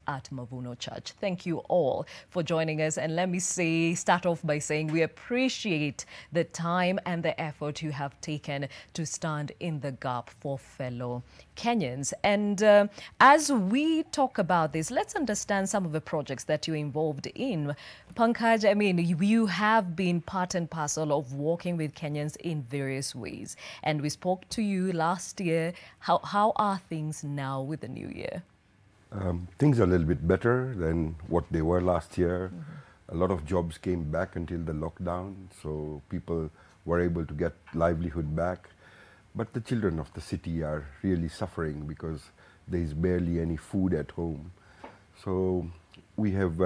at Mavuno Church. Thank you all for joining us. And let me start off by saying we appreciate the time and the effort you have taken to stand in the gap for fellow Kenyans. And as we talk about this, let's understand some of the projects that you're involved in. Pankaj, I mean, you have been part and parcel of working with Kenyans in various ways. And we spoke to you last year. How are things now with the new year? Things are a little bit better than what they were last year. A lot of jobs came back until the lockdown, so people were able to get livelihood back. But the children of the city are really suffering because there is barely any food at home. So we have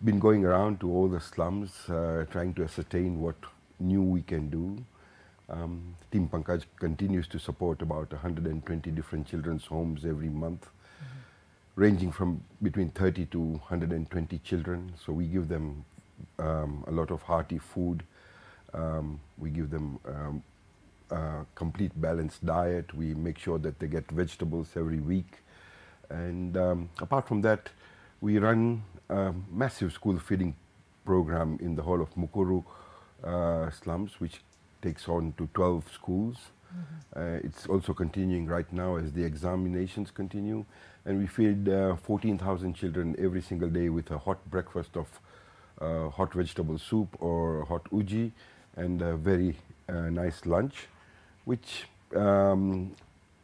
been going around to all the slums, trying to ascertain what new we can do. Team Pankaj continues to support about 120 different children's homes every month, ranging from between 30 to 120 children. So we give them a lot of hearty food. We give them complete balanced diet. We make sure that they get vegetables every week. And apart from that, we run a massive school feeding program in the whole of Mukuru slums, which takes on to 12 schools. It's also continuing right now as the examinations continue. And we feed 14,000 children every single day with a hot breakfast of hot vegetable soup or hot uji and a very nice lunch, which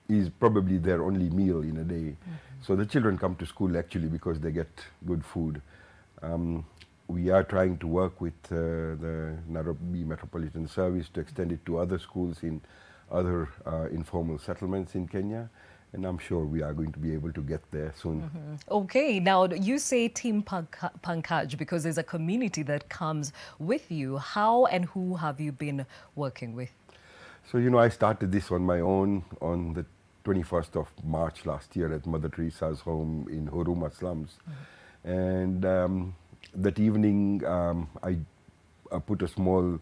is probably their only meal in a day. So the children come to school actually because they get good food. We are trying to work with the Nairobi Metropolitan Service to extend it to other schools in other informal settlements in Kenya. And I'm sure we are going to be able to get there soon. Okay, now you say Team Pankaj because there's a community that comes with you. How and who have you been working with? So, you know, I started this on my own on the 21st of March last year at Mother Teresa's home in Huruma slums. And that evening, I put a small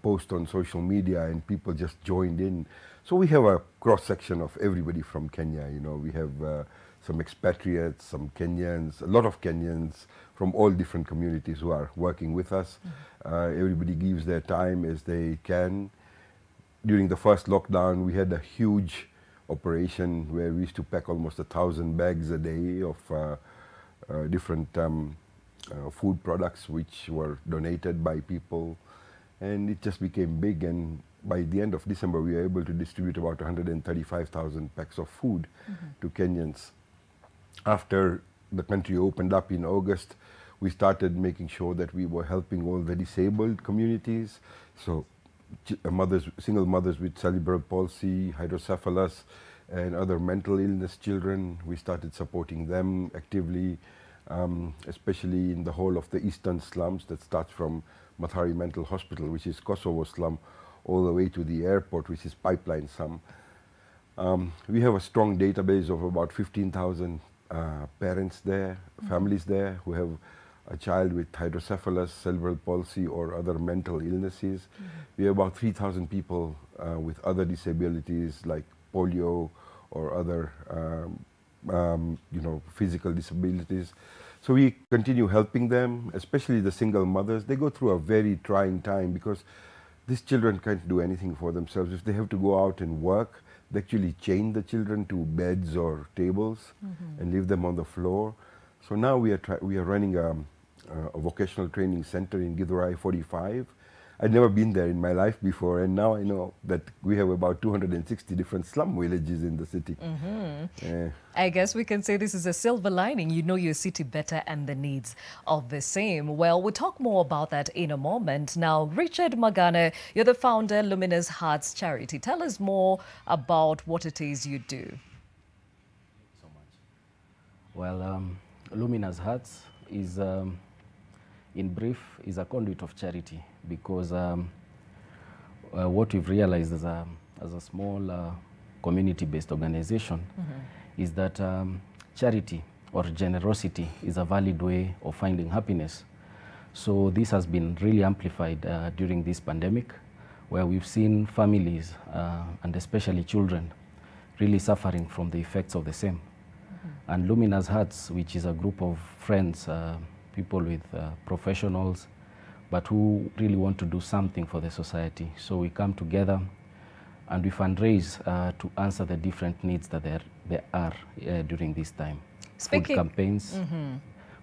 post on social media and people just joined in. So we have a cross-section of everybody from Kenya. You know, we have some expatriates, some Kenyans, a lot of Kenyans from all different communities who are working with us. Everybody gives their time as they can. During the first lockdown, we had a huge operation where we used to pack almost 1,000 bags a day of different food products which were donated by people. And it just became big, and by the end of December, we were able to distribute about 135,000 packs of food to Kenyans. After the country opened up in August, we started making sure that we were helping all the disabled communities. So single mothers with cerebral palsy, hydrocephalus, and other mental illness children, we started supporting them actively, especially in the whole of the eastern slums that starts from Mathari Mental Hospital, which is Kosovo slum, all the way to the airport, which is Pipeline slum. We have a strong database of about 15,000 parents there, families there who have a child with hydrocephalus, cerebral palsy, or other mental illnesses. We have about 3,000 people with other disabilities like polio or other you know, physical disabilities. So we continue helping them, especially the single mothers. They go through a very trying time because these children can't do anything for themselves. If they have to go out and work, they actually chain the children to beds or tables and leave them on the floor. So now we are running a vocational training center in Githurai 45. I'd never been there in my life before, and now I know that we have about 260 different slum villages in the city. I guess we can say this is a silver lining. You know your city better and the needs of the same. Well, we'll talk more about that in a moment. Now, Richard Magana, you're the founder, Luminous Hearts Charity. Tell us more about what it is you do. So much. Well, Luminous Hearts is, in brief, is a conduit of charity because what we've realized as a small community-based organization is that charity or generosity is a valid way of finding happiness. So this has been really amplified during this pandemic, where we've seen families and especially children really suffering from the effects of the same. And Luminous Hearts, which is a group of friends, people with professionals, but who really want to do something for the society. So we come together and we fundraise to answer the different needs that there are during this time.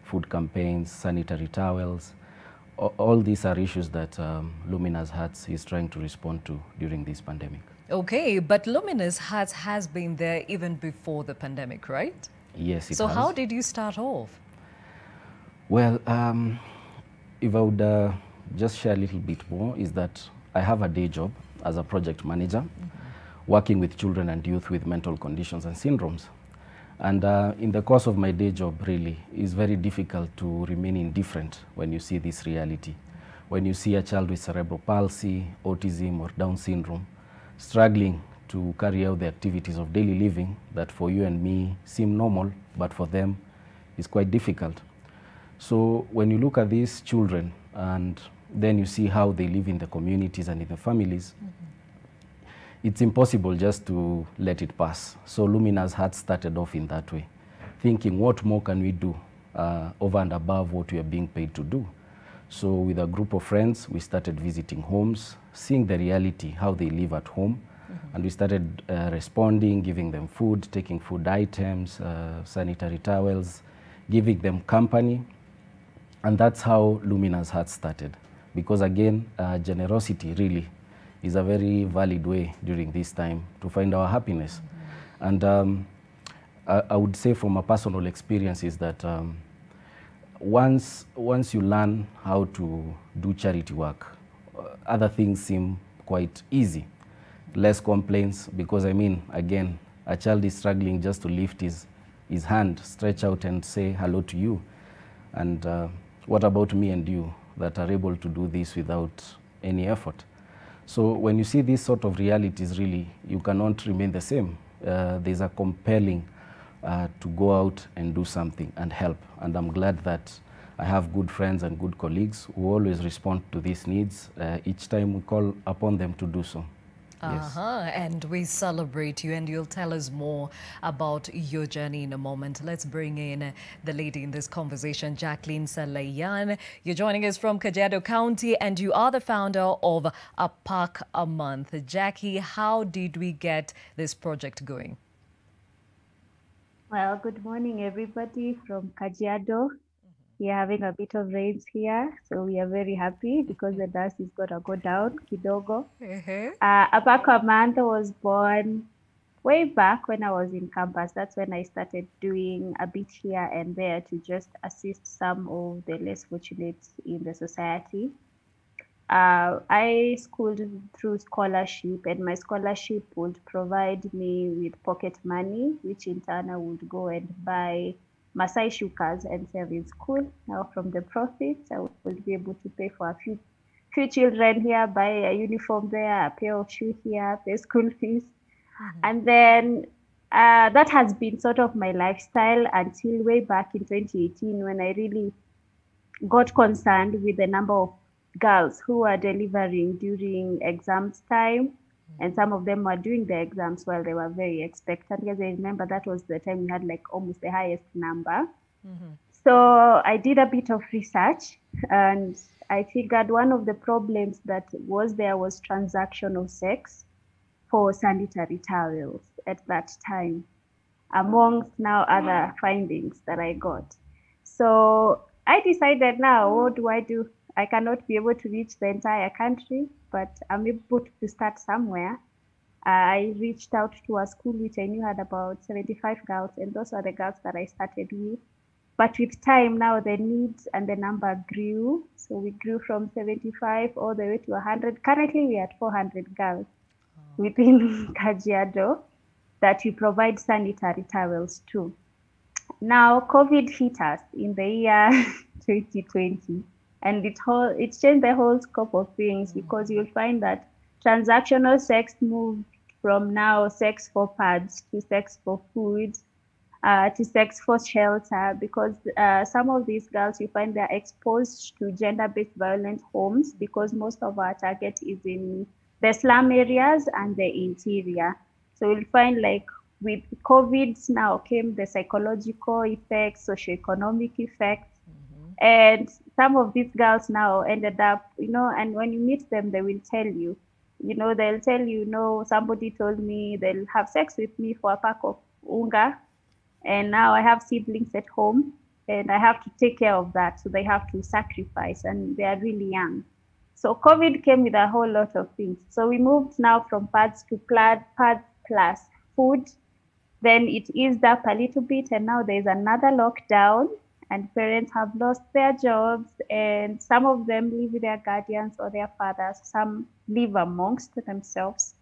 Food campaigns, sanitary towels. All these are issues that Luminous Hearts is trying to respond to during this pandemic. Okay, but Luminous Hearts has been there even before the pandemic, right? Yes, it has. So how did you start off? Well, if I would just share a little bit more, is that I have a day job as a project manager, working with children and youth with mental conditions and syndromes. And in the course of my day job, really, it's very difficult to remain indifferent when you see this reality. When you see a child with cerebral palsy, autism, or Down syndrome, struggling to carry out the activities of daily living that for you and me seem normal, but for them is quite difficult. So when you look at these children and then you see how they live in the communities and in the families, it's impossible just to let it pass. So Luminous Hearts started off in that way, thinking what more can we do over and above what we are being paid to do. So with a group of friends, we started visiting homes, seeing the reality, how they live at home. And we started responding, giving them food, taking food items, sanitary towels, giving them company. And that's how Luminous Hearts started. Because again, generosity really is a very valid way during this time to find our happiness. And I would say from a personal experience is that once you learn how to do charity work, other things seem quite easy. Less complaints, because I mean, again, a child is struggling just to lift his hand, stretch out and say hello to you. And what about me and you that are able to do this without any effort? So when you see these sort of realities, really, you cannot remain the same. There's a compelling to go out and do something and help. And I'm glad that I have good friends and good colleagues who always respond to these needs each time we call upon them to do so. Yes. And we celebrate you, and you'll tell us more about your journey in a moment. Let's bring in the lady in this conversation, Jacqueline Salayan. You're joining us from Kajiado County, and you are the founder of A Park a Month. Jackie, how did we get this project going? Well, good morning, everybody from Kajiado. We are having a bit of rains here, so we are very happy because the dust is going to go down, kidogo. A Park a Month was born way back when I was in campus. That's when I started doing a bit here and there to just assist some of the less fortunate in the society. I schooled through scholarship, and my scholarship would provide me with pocket money, which in turn I would go and buy Masai shukas and serve in school. Now from the profits, I would be able to pay for a few children here, buy a uniform there, a pair of shoes here, pay school fees. And then that has been sort of my lifestyle until way back in 2018 when I really got concerned with the number of girls who were delivering during exams time. And some of them were doing the exams while they were very expectant. Because I remember that was the time we had like almost the highest number. So I did a bit of research, and I figured one of the problems that was there was transactional sex for sanitary towels at that time, amongst now other findings that I got. So I decided, now what do I do? I cannot be able to reach the entire country, but I'm able to start somewhere. I reached out to a school which I knew had about 75 girls, and those are the girls that I started with. But with time now, the needs and the number grew. So we grew from 75 all the way to 100. Currently, we are at 400 girls within Kajiado that we provide sanitary towels to. Now, COVID hit us in the year 2020. And it changed the whole scope of things, because you'll find that transactional sex moved from now sex for pads to sex for food, to sex for shelter, because some of these girls, you find they're exposed to gender-based violent homes, because most of our target is in the slum areas and the interior. So you'll find like with COVID now came the psychological effects, socioeconomic effects. And some of these girls now ended up, and when you meet them, they will tell you, they'll tell you, somebody told me they'll have sex with me for a pack of unga. And now I have siblings at home and I have to take care of that. So they have to sacrifice and they are really young. So COVID came with a whole lot of things. So we moved now from pads to pads plus food. Then it eased up a little bit and now there's another lockdown and parents have lost their jobs and some of them live with their guardians or their fathers. Some live amongst themselves.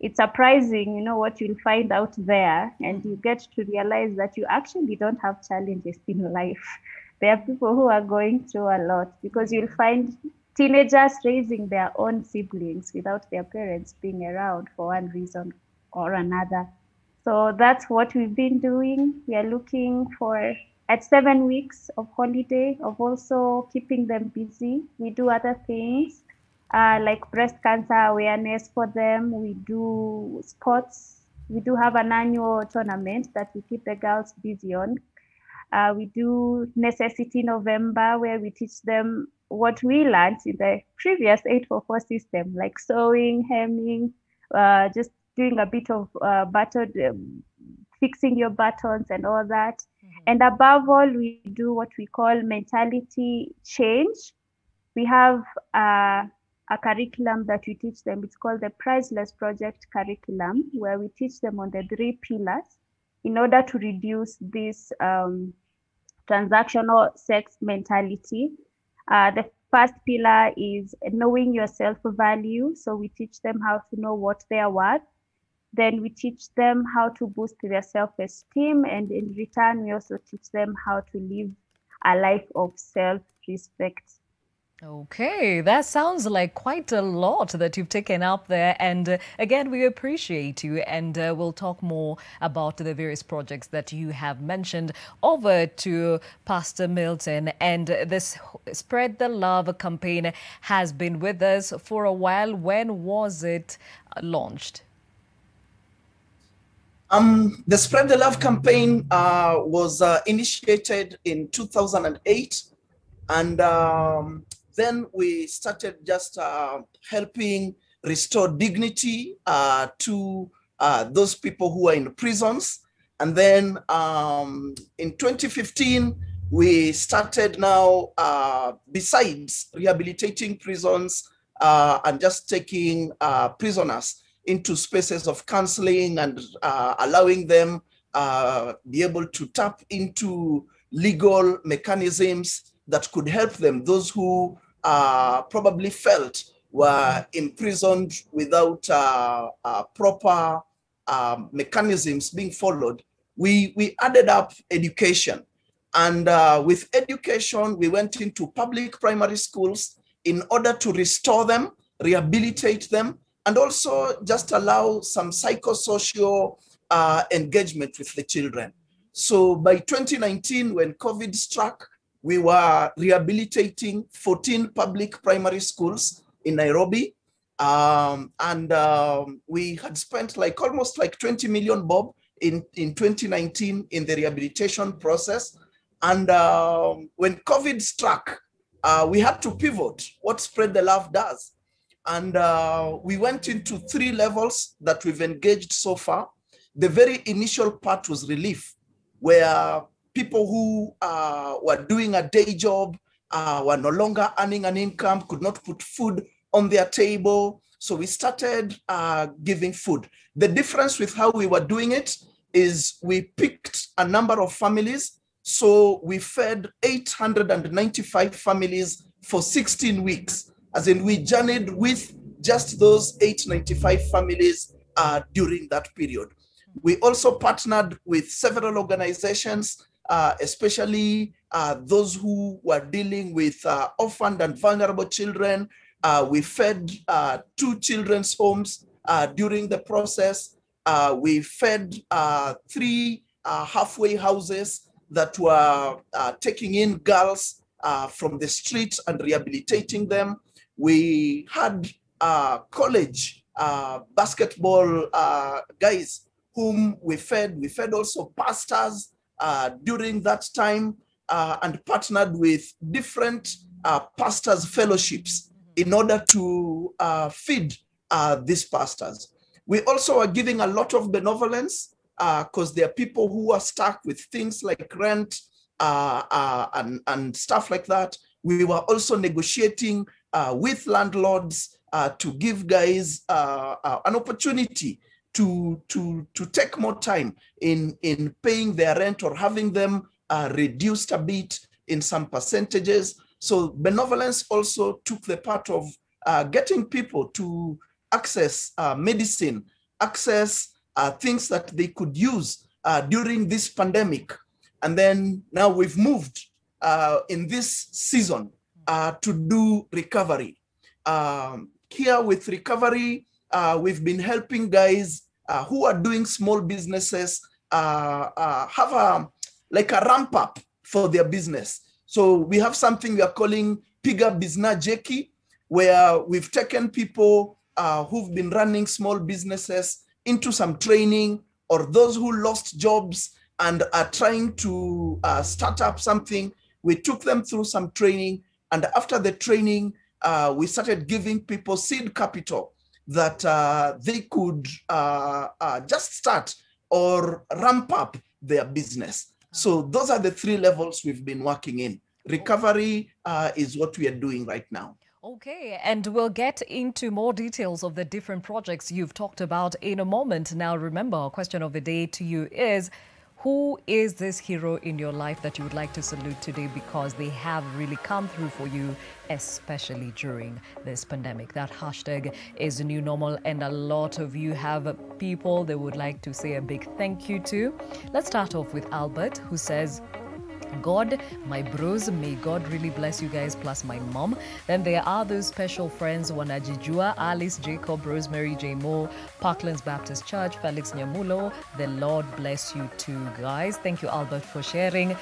It's surprising, what you'll find out there, and you get to realize that you actually don't have challenges in life. There are people who are going through a lot because you'll find teenagers raising their own siblings without their parents being around for one reason or another. So that's what we've been doing. We are looking for at 7 weeks of holiday, of also keeping them busy. We do other things. Like breast cancer awareness for them. We do sports. We do have an annual tournament that we keep the girls busy on. We do Necessity November, where we teach them what we learned in the previous 844 system, like sewing, hemming, just doing a bit of fixing your buttons and all that. And above all, we do what we call mentality change. We have a curriculum that we teach them. It's called the Priceless Project Curriculum, where we teach them on the 3 pillars in order to reduce this transactional sex mentality. The first pillar is knowing your self-value. So we teach them how to know what they are worth. Then we teach them how to boost their self-esteem. And in return, we also teach them how to live a life of self-respect. Okay, that sounds like quite a lot that you've taken up there. And again, we appreciate you. And we'll talk more about the various projects that you have mentioned. Over to Pastor Milton. And this Spread the Love campaign has been with us for a while. When was it launched? The Spread the Love campaign was initiated in 2008. And then we started just helping restore dignity to those people who are in prisons. And then in 2015, we started now, besides rehabilitating prisons and just taking prisoners into spaces of counseling and allowing them be able to tap into legal mechanisms that could help them, those who probably felt were imprisoned without proper mechanisms being followed. We added up education. And with education, we went into public primary schools in order to restore them, rehabilitate them, and also just allow some psychosocial engagement with the children. So by 2019, when COVID struck, we were rehabilitating 14 public primary schools in Nairobi. We had spent almost 20 million bob in 2019 in the rehabilitation process. And when COVID struck, we had to pivot what Spread the Love does. And we went into 3 levels that we've engaged so far. The very initial part was relief, where people who were doing a day job were no longer earning an income, could not put food on their table. So we started giving food. The difference with how we were doing it is we picked a number of families. So we fed 895 families for 16 weeks, as in we journeyed with just those 895 families during that period. We also partnered with several organizations, especially those who were dealing with orphaned and vulnerable children. We fed 2 children's homes during the process. We fed 3 halfway houses that were taking in girls from the streets and rehabilitating them. We had college basketball guys whom we fed. We fed also pastors during that time and partnered with different pastors' fellowships in order to feed these pastors. We also are giving a lot of benevolence because there are people who are stuck with things like rent and stuff like that. We were also negotiating with landlords to give guys an opportunity to take more time in paying their rent or having them reduced a bit in some percentages. So benevolence also took the part of getting people to access medicine, access things that they could use during this pandemic. And then now we've moved in this season to do recovery. Here with recovery, we've been helping guys who are doing small businesses have a ramp up for their business. So we have something we are calling Piga Bizna Jeki, where we've taken people who've been running small businesses into some training, or those who lost jobs and are trying to start up something. We took them through some training, and after the training, we started giving people seed capital that they could just start or ramp up their business. So those are the 3 levels we've been working in. Recovery is what we are doing right now. Okay, and we'll get into more details of the different projects you've talked about in a moment. Now, remember, our question of the day to you is, who is this hero in your life that you would like to salute today because they have really come through for you, especially during this pandemic? That hashtag is the new normal, and a lot of you have people they would like to say a big thank you to. Let's start off with Albert, who says, God, my bros, may God really bless you guys, plus my mom. Then there are those special friends, Wanajijua, Alice, Jacob, Rosemary, J. Moore, Parklands Baptist Church, Felix Nyamulo. The Lord bless you too, guys. Thank you, Albert, for sharing.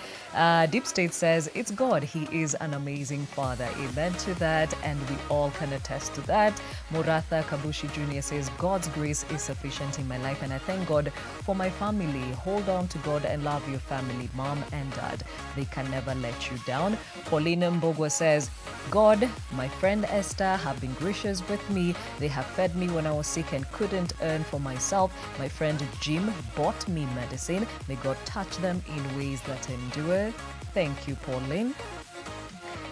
Deep State says, it's God. He is an amazing father. Amen to that, and we all can attest to that. Muratha Kabushi Jr. says, God's grace is sufficient in my life, and I thank God for my family. Hold on to God and love your family, mom and dad. They can never let you down. Paulina Mbogwa says, God, my friend Esther have been gracious with me. They have fed me when I was sick and couldn't earn for myself. My friend Jim bought me medicine. May God touch them in ways that endure. Thank you, Pauline.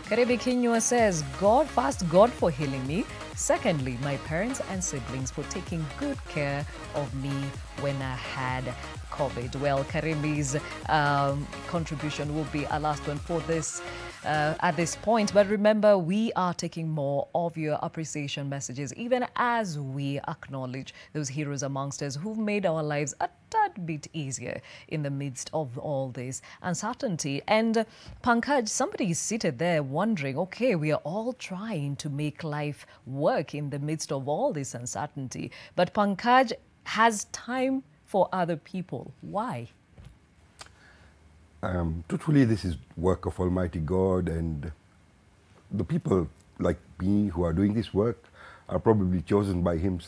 Karibi Kinyua says, God, first, God for healing me. Secondly, my parents and siblings for taking good care of me when I had COVID. Well, Karibi's contribution will be our last one for this at this point. But remember, we are taking more of your appreciation messages, even as we acknowledge those heroes amongst us who've made our lives a tad bit easier in the midst of all this uncertainty. And Pankaj, somebody is seated there wondering, okay, we are all trying to make life work in the midst of all this uncertainty. But Pankaj has time for other people. Why? Truthfully, this is work of Almighty God, and the people like me who are doing this work are probably chosen by Him,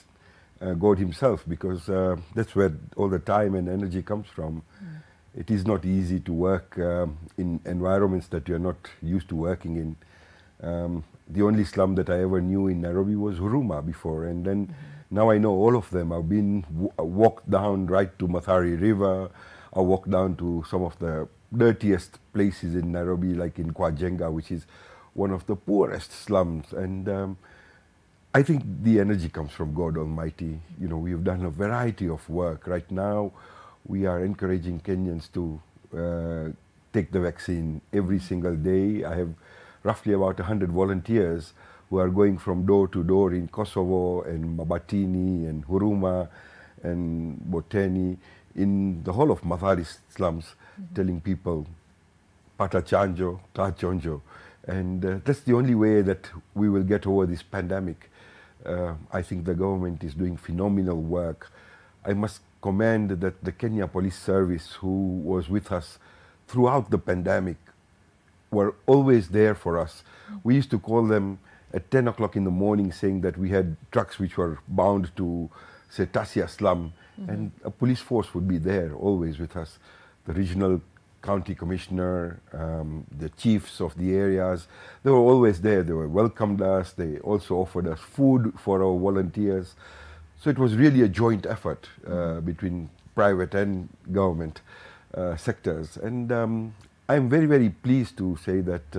God Himself, because that's where all the time and energy comes from. It is not easy to work in environments that you're not used to working in. The only slum that I ever knew in Nairobi was Huruma before, and then now I know all of them. I've been walked down right to Mathari River. I walked down to some of the dirtiest places in Nairobi, like in Gachanja, which is one of the poorest slums. And I think the energy comes from God Almighty. You know, we've done a variety of work. Right now, we are encouraging Kenyans to take the vaccine every single day. I have roughly about 100 volunteers who are going from door to door in Kosovo and Mabatini and Huruma and Boteni, in the whole of Mathari slums, telling people, Pata Chanjo, Ta Chonjo. And that's the only way that we will get over this pandemic. I think the government is doing phenomenal work. I must commend that the Kenya Police Service, who was with us throughout the pandemic, were always there for us. We used to call them at 10 o'clock in the morning saying that we had trucks which were bound to, say, Tasia slum, and a police force would be there always with us. The regional county commissioner, the chiefs of the areas, they were always there. They were welcomed us. They also offered us food for our volunteers. So it was really a joint effort between private and government sectors. And I'm very, very pleased to say that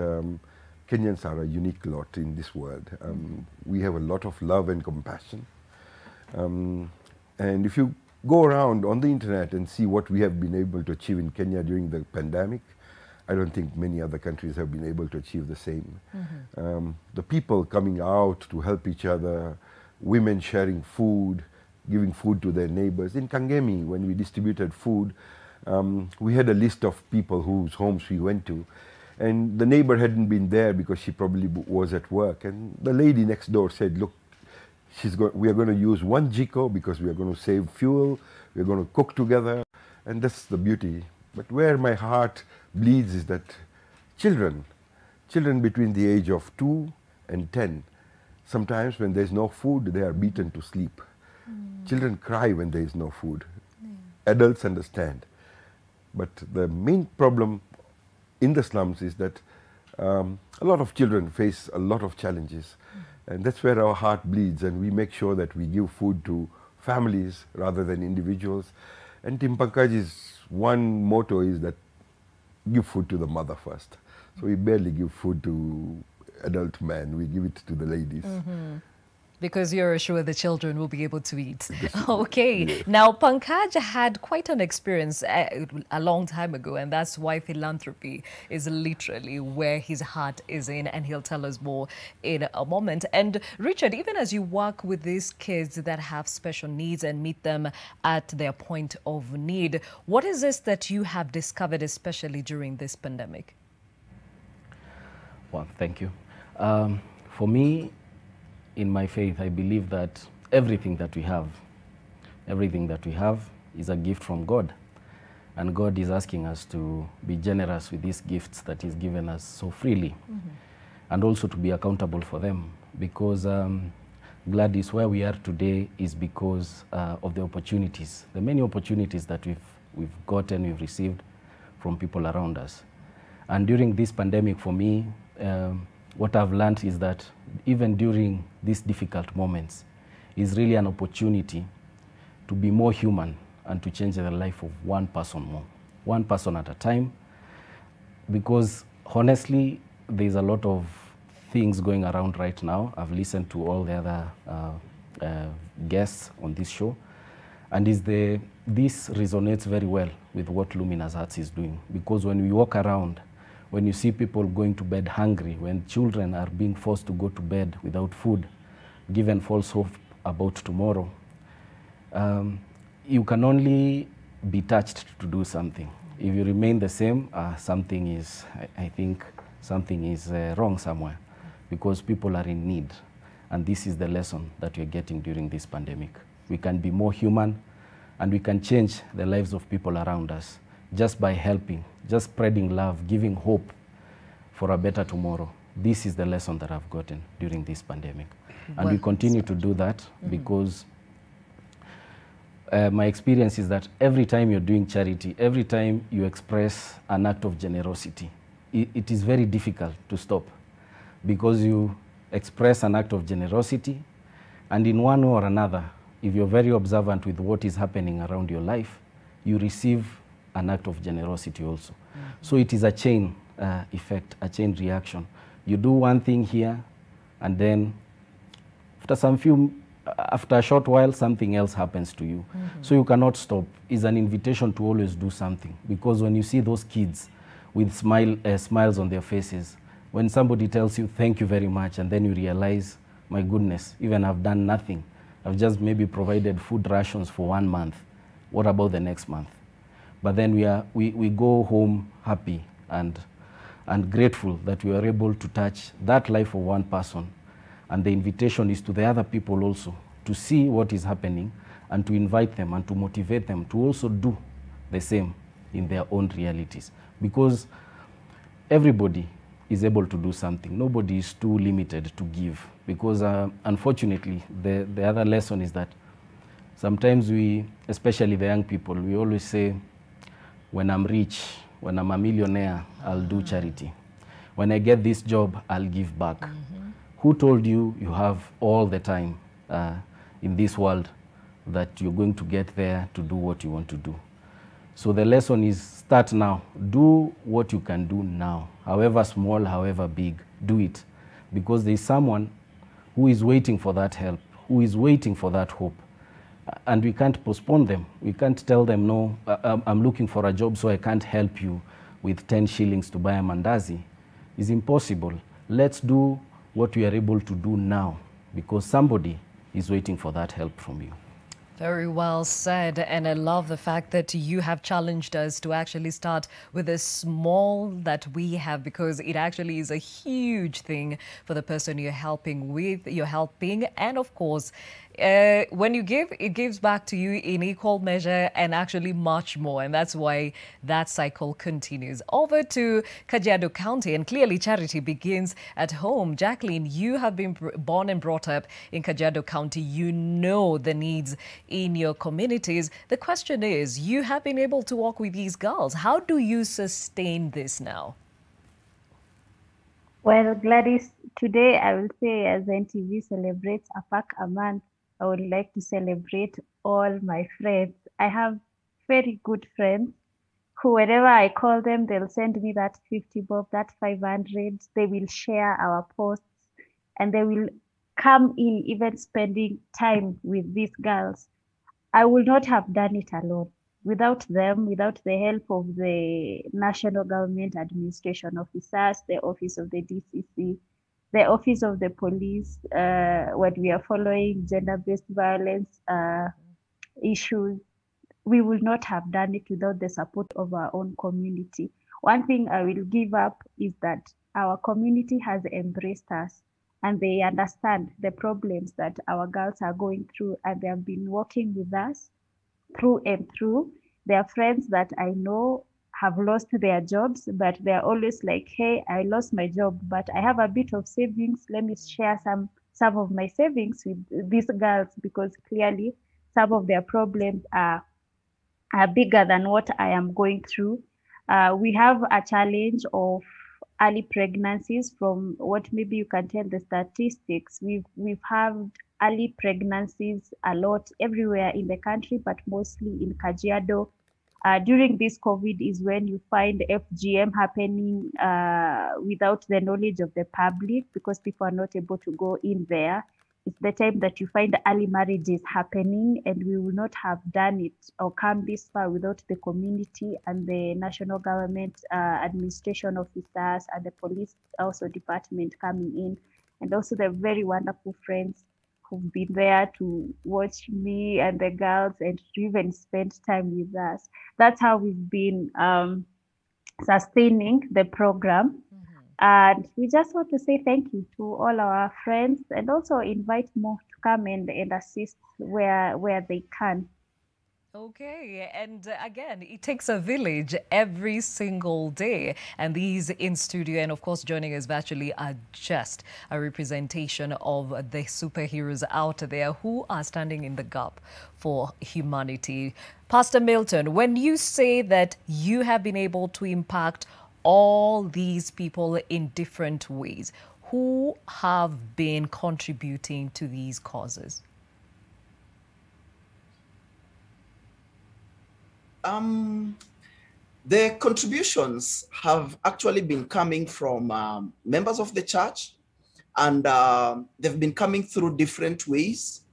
Kenyans are a unique lot in this world. We have a lot of love and compassion. And if you go around on the internet and see what we have been able to achieve in Kenya during the pandemic, I don't think many other countries have been able to achieve the same. The people coming out to help each other, women sharing food, giving food to their neighbors. In Kangemi, when we distributed food, we had a list of people whose homes we went to, and the neighbor hadn't been there because she probably was at work. And the lady next door said, look, we are going to use one jiko because we are going to save fuel, we are going to cook together, and that's the beauty. But where my heart bleeds is that children between the age of 2 and 10, sometimes when there's no food, they are beaten to sleep. Children cry when there is no food. Adults understand. But the main problem in the slums is that a lot of children face a lot of challenges. And that's where our heart bleeds, and we make sure that we give food to families rather than individuals. And Team Pankaj's one motto is that give food to the mother first. So we barely give food to adult men, we give it to the ladies. Because you're sure the children will be able to eat. Okay. Now, Pankaj had quite an experience a long time ago, and that's why philanthropy is literally where his heart is in, and he'll tell us more in a moment. And Richard, even as you work with these kids that have special needs and meet them at their point of need, what is this that you have discovered, especially during this pandemic? Well, thank you. For me, in my faith, I believe that everything that we have is a gift from God. And God is asking us to be generous with these gifts that He's given us so freely. And also to be accountable for them. Because Gladys, where we are today is because of the opportunities, the many opportunities that we've gotten, we've received from people around us. And during this pandemic, for me, what I've learned is that even during these difficult moments, is really an opportunity to be more human and to change the life of one person more, one person at a time. Because honestly, there's a lot of things going around right now. I've listened to all the other guests on this show, and this resonates very well with what Luminous Hearts is doing. Because when we walk around, when you see people going to bed hungry, when children are being forced to go to bed without food, given false hope about tomorrow, you can only be touched to do something. If you remain the same, I think something is wrong somewhere, because people are in need. And this is the lesson that we're getting during this pandemic. We can be more human, and we can change the lives of people around us just by helping, just spreading love, giving hope for a better tomorrow. This is the lesson that I've gotten during this pandemic. And we continue to do that because my experience is that every time you're doing charity, every time you express an act of generosity, it is very difficult to stop, because you express an act of generosity, and in one way or another, if you're very observant with what is happening around your life, you receive an act of generosity also. So it is a chain effect, a chain reaction. You do one thing here, and then after a short while, something else happens to you. So you cannot stop. It's an invitation to always do something, because when you see those kids with smiles on their faces, when somebody tells you thank you very much, and then you realize, my goodness, even I've done nothing. I've just maybe provided food rations for 1 month. What about the next month? But then we go home happy and grateful that we are able to touch that life of one person. And the invitation is to the other people also to see what is happening and to invite them and to motivate them to also do the same in their own realities. Because everybody is able to do something. Nobody is too limited to give. Because unfortunately, the other lesson is that Sometimes we, especially the young people, we always say, when I'm rich, when I'm a millionaire, I'll do charity. When I get this job, I'll give back. Who told you you have all the time in this world that you're going to get there to do what you want to do? So the lesson is start now. Do what you can do now. However small, however big, do it. Because there's someone who is waiting for that help, who is waiting for that hope. And we can't postpone them. We can't tell them, no, I'm looking for a job, so I can't help you with 10 shillings to buy a mandazi. It's impossible. Let's do what we are able to do now, because somebody is waiting for that help from you. Very well said. And I love the fact that you have challenged us to actually start with the small that we have, because it actually is a huge thing for the person you're helping with, and of course, when you give, it gives back to you in equal measure and actually much more. And that's why that cycle continues. Over to Kajiado County, and clearly charity begins at home. Jacqueline, you have been born and brought up in Kajiado County. You know the needs in your communities. The question is, you have been able to work with these girls. How do you sustain this now? Well, Gladys, today I will say as NTV celebrates a pack a month, I would like to celebrate all my friends. I have very good friends who, whenever I call them, they'll send me that 50 bob, that 500. They will share our posts and they will come in even spending time with these girls. I would not have done it alone. Without them, without the help of the National Government Administration Officers, the Office of the DCC, the Office of the Police, when we are following gender-based violence issues, we would not have done it without the support of our own community. One thing I will give up is that our community has embraced us and they understand the problems that our girls are going through, and they have been working with us through and through. There are friends that I know have lost their jobs, but they're always like, hey, I lost my job, but I have a bit of savings. Let me share some of my savings with these girls, because clearly some of their problems are bigger than what I am going through. We have a challenge of early pregnancies. From what maybe you can tell the statistics, we've had early pregnancies a lot everywhere in the country, but mostly in Kajiado. During this COVID is when you find FGM happening without the knowledge of the public, because people are not able to go in there. It's the time that you find early marriages happening, and we will not have done it or come this far without the community and the national government administration officers and the police also department coming in, and also the very wonderful friends who've been there to watch me and the girls and to even spend time with us. That's how we've been sustaining the program. And we just want to say thank you to all our friends, and also invite more to come and assist where they can. Okay, and again, it takes a village every single day. And these in studio and, of course, joining us virtually are just a representation of the superheroes out there who are standing in the gap for humanity. Pastor Milton, when you say that you have been able to impact all these people in different ways, who have been contributing to these causes? The contributions have actually been coming from members of the church, and they've been coming through different ways.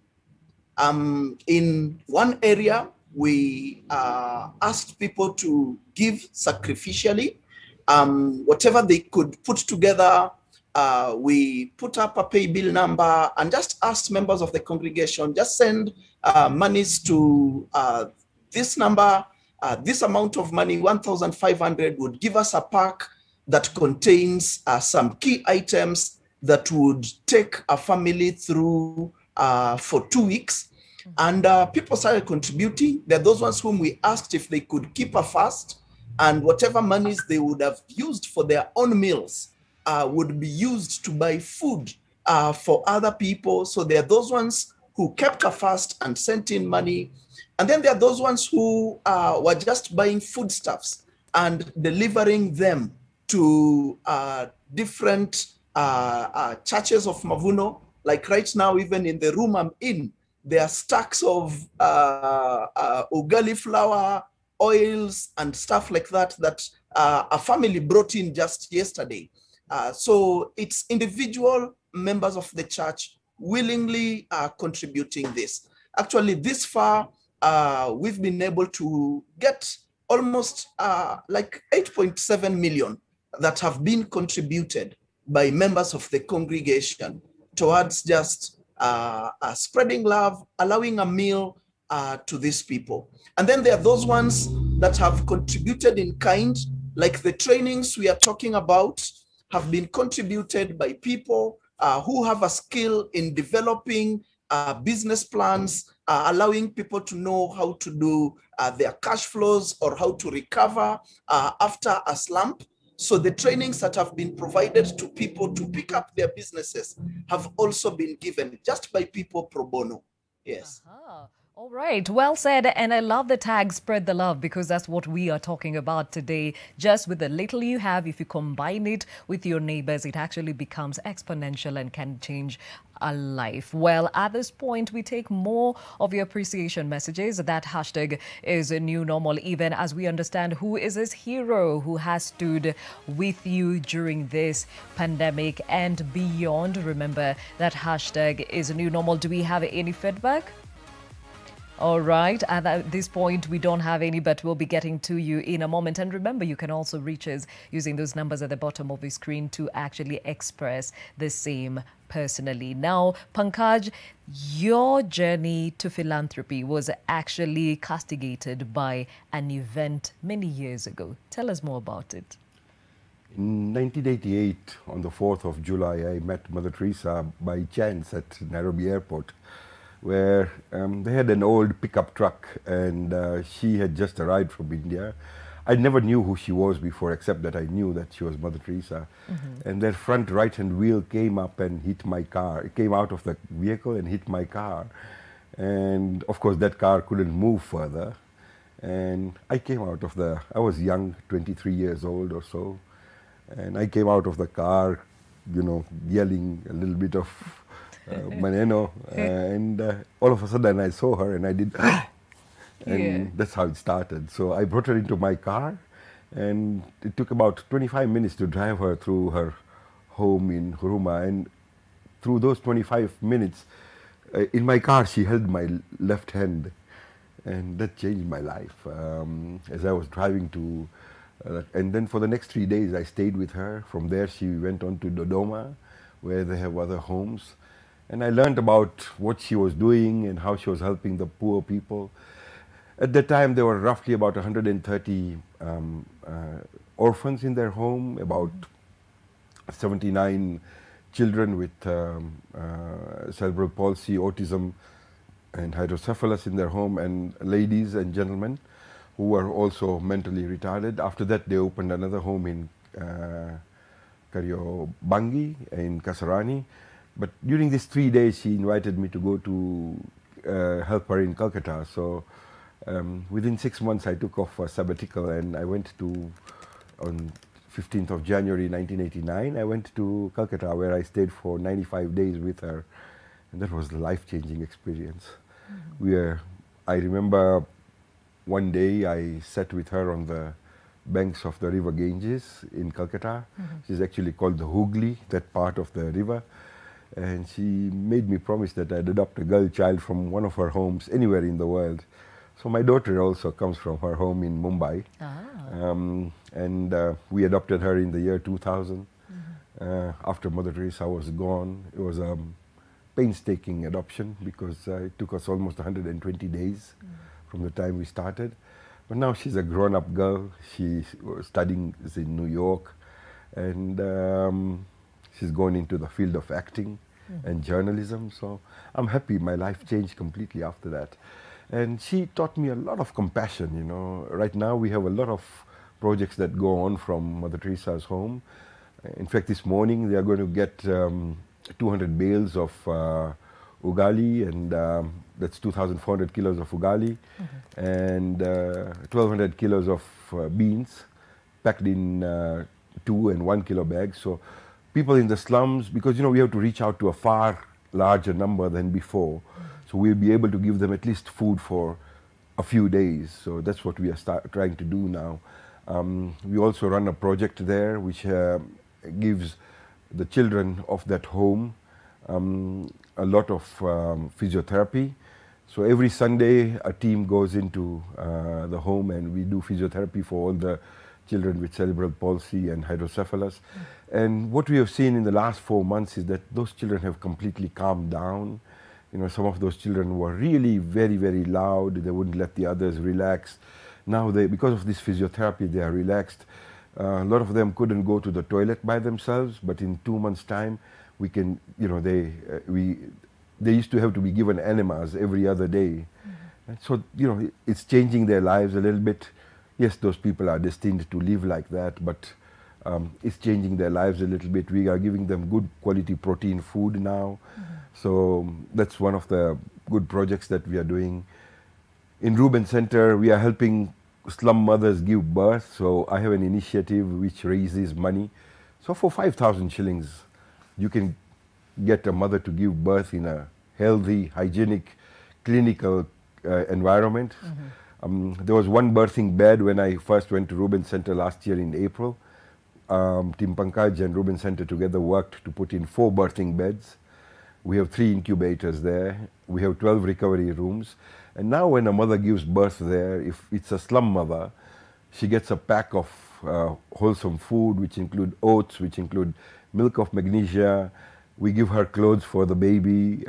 In one area, we asked people to give sacrificially. Whatever they could put together, we put up a pay bill number and just asked members of the congregation, just send monies to this number. This amount of money, 1,500, would give us a pack that contains some key items that would take a family through for 2 weeks. And people started contributing. There are those ones whom we asked if they could keep a fast, and whatever monies they would have used for their own meals would be used to buy food for other people. So there are those ones who kept a fast and sent in money. And then there are those ones who were just buying foodstuffs and delivering them to different churches of Mavuno. Like right now, even in the room I'm in, there are stacks of ugali flour, oils, and stuff like that that a family brought in just yesterday. So it's individual members of the church willingly contributing this. Actually, this far, we've been able to get almost like 8.7 million that have been contributed by members of the congregation towards just spreading love, allowing a meal to these people. And then there are those ones that have contributed in kind, like the trainings we are talking about have been contributed by people who have a skill in developing business plans, allowing people to know how to do their cash flows or how to recover after a slump. So the trainings that have been provided to people to pick up their businesses have also been given just by people pro bono. Yes. All right. Well said. And I love the tag spread the love, because that's what we are talking about today. Just with the little you have, if you combine it with your neighbors, it actually becomes exponential and can change a life. Well, at this point, we take more of your appreciation messages. That hashtag is a new normal, even as we understand who is this hero who has stood with you during this pandemic and beyond. Remember, that hashtag is a new normal. Do we have any feedback? All right. At this point, we don't have any, but we'll be getting to you in a moment. And remember, you can also reach us using those numbers at the bottom of the screen to actually express the same personally. Now, Pankaj, your journey to philanthropy was actually castigated by an event many years ago. Tell us more about it. In 1988, on the 4th of July, I met Mother Teresa by chance at Nairobi Airport, where they had an old pickup truck, and she had just arrived from India. I never knew who she was before, except that I knew that she was Mother Teresa. And their front right-hand wheel came up and hit my car. It came out of the vehicle and hit my car. And of course, that car couldn't move further. And I came out of I was young, 23 years old or so. And I came out of the car, you know, yelling a little bit of Maneno, and all of a sudden I saw her and I did, and that's how it started. So I brought her into my car, and it took about 25 minutes to drive her through her home in Huruma. And through those 25 minutes, in my car, she held my left hand, and that changed my life. As I was driving to, and then for the next 3 days, I stayed with her. From there, she went on to Dodoma, where they have other homes. And I learned about what she was doing and how she was helping the poor people. At that time, there were roughly about 130 orphans in their home, about 79 children with cerebral palsy, autism, and hydrocephalus in their home, and ladies and gentlemen who were also mentally retarded. After that, they opened another home in Kariobangi in Kasarani. But during these 3 days, she invited me to go to help her in Calcutta. So within 6 months, I took off a sabbatical, and I went to, on 15th of January 1989, I went to Calcutta, where I stayed for 95 days with her. And that was a life-changing experience. I remember one day I sat with her on the banks of the river Ganges in Calcutta. She's actually called the Hooghly, that part of the river. And she made me promise that I'd adopt a girl child from one of her homes anywhere in the world. So my daughter also comes from her home in Mumbai. And we adopted her in the year 2000. After Mother Teresa was gone. It was a painstaking adoption, because it took us almost 120 days from the time we started. But now she's a grown-up girl. She's studying in New York, and she's gone into the field of acting and journalism. So I'm happy. My life changed completely after that. And she taught me a lot of compassion, you know. Right now we have a lot of projects that go on from Mother Teresa's home. In fact, this morning they are going to get 200 bales of ugali, and that's 2,400 kilos of ugali, and 1,200 kilos of beans packed in 2 and 1 kilo bags. So people in the slums, because we have to reach out to a far larger number than before, so we'll be able to give them at least food for a few days. So that's what we are trying to do now. We also run a project there which gives the children of that home a lot of physiotherapy. So every Sunday a team goes into the home and we do physiotherapy for all the children with cerebral palsy and hydrocephalus. And what we have seen in the last 4 months is that those children have completely calmed down. Some of those children were really very, very loud. They wouldn't let the others relax. Now, because of this physiotherapy, they are relaxed. A lot of them couldn't go to the toilet by themselves, but in 2 months' time, we can, they used to have to be given enemas every other day. And so, it's changing their lives a little bit. Yes, those people are destined to live like that, but it's changing their lives a little bit. We are giving them good quality protein food now. So that's one of the good projects that we are doing. In Reuben Center, we are helping slum mothers give birth. So I have an initiative which raises money. So for 5,000 shillings, you can get a mother to give birth in a healthy, hygienic, clinical environment. There was one birthing bed when I first went to Reuben Center last year in April. Team Pankaj and Reuben Center together worked to put in 4 birthing beds. We have 3 incubators there. We have 12 recovery rooms. And now when a mother gives birth there, if it's a slum mother, she gets a pack of wholesome food, which include oats, which include milk of magnesia. We give her clothes for the baby.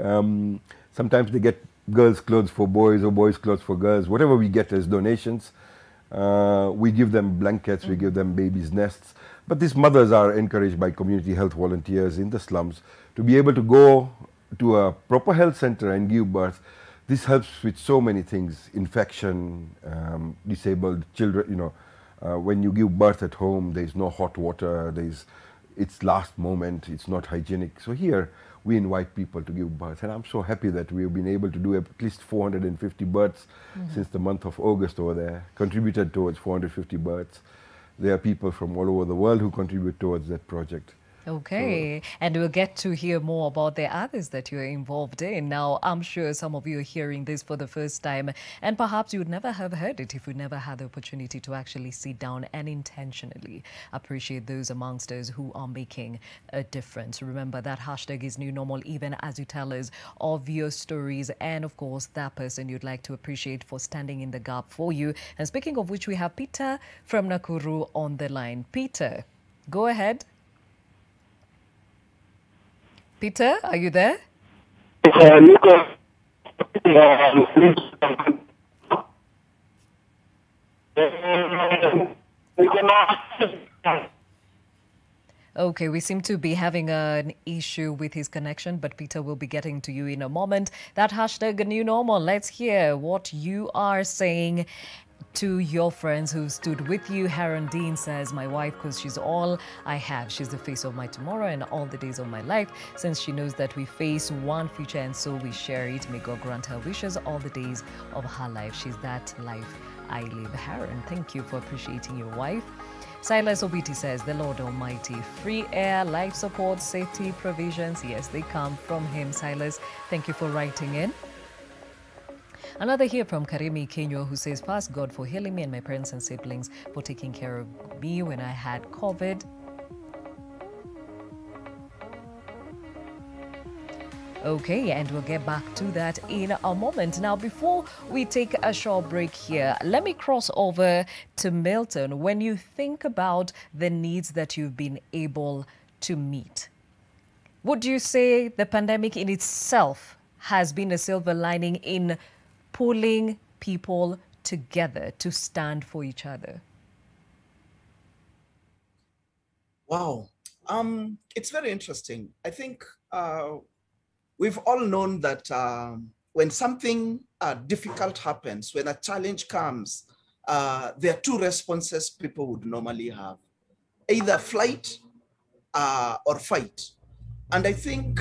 Sometimes they get girls' clothes for boys or boys' clothes for girls. Whatever we get as donations, we give them blankets, we give them babies' nests. But these mothers are encouraged by community health volunteers in the slums to be able to go to a proper health center and give birth. This helps with so many things: infection, disabled children. When you give birth at home, there is no hot water. It's last moment. It's not hygienic. So here we invite people to give birth, and I'm so happy that we have been able to do at least 450 births since the month of August over there. Contributed towards 450 births. There are people from all over the world who contribute towards that project. Okay, and we'll get to hear more about the others that you're involved in. Now, I'm sure some of you are hearing this for the first time, and perhaps you would never have heard it if you never had the opportunity to actually sit down and intentionally appreciate those amongst us who are making a difference. Remember, that hashtag is new normal, even as you tell us of your stories and, of course, that person you'd like to appreciate for standing in the gap for you. And speaking of which, we have Peter from Nakuru on the line. Peter, go ahead. Peter, are you there? Okay, we seem to be having an issue with his connection, but Peter will be getting to you in a moment. That hashtag new normal, let's hear what you are saying to your friends who stood with you. Haron Dean says, my wife, because she's all I have. She's the face of my tomorrow and all the days of my life, since she knows that we face one future and so we share it. May God grant her wishes all the days of her life. She's that life I live. Haron, thank you for appreciating your wife. Silas Obiti says, the Lord Almighty, free air, life support, safety, provisions. Yes, they come from him. Silas, thank you for writing in. Another here from Karimi Kenya, who says, first, God for healing me and my parents and siblings, for taking care of me when I had COVID. Okay, and we'll get back to that in a moment. Now, before we take a short break here, let me cross over to Milton. When you think about the needs that you've been able to meet, would you say the pandemic in itself has been a silver lining in pulling people together to stand for each other? Wow. It's very interesting. I think we've all known that when something difficult happens, when a challenge comes, there are 2 responses people would normally have: either flight or fight. And I think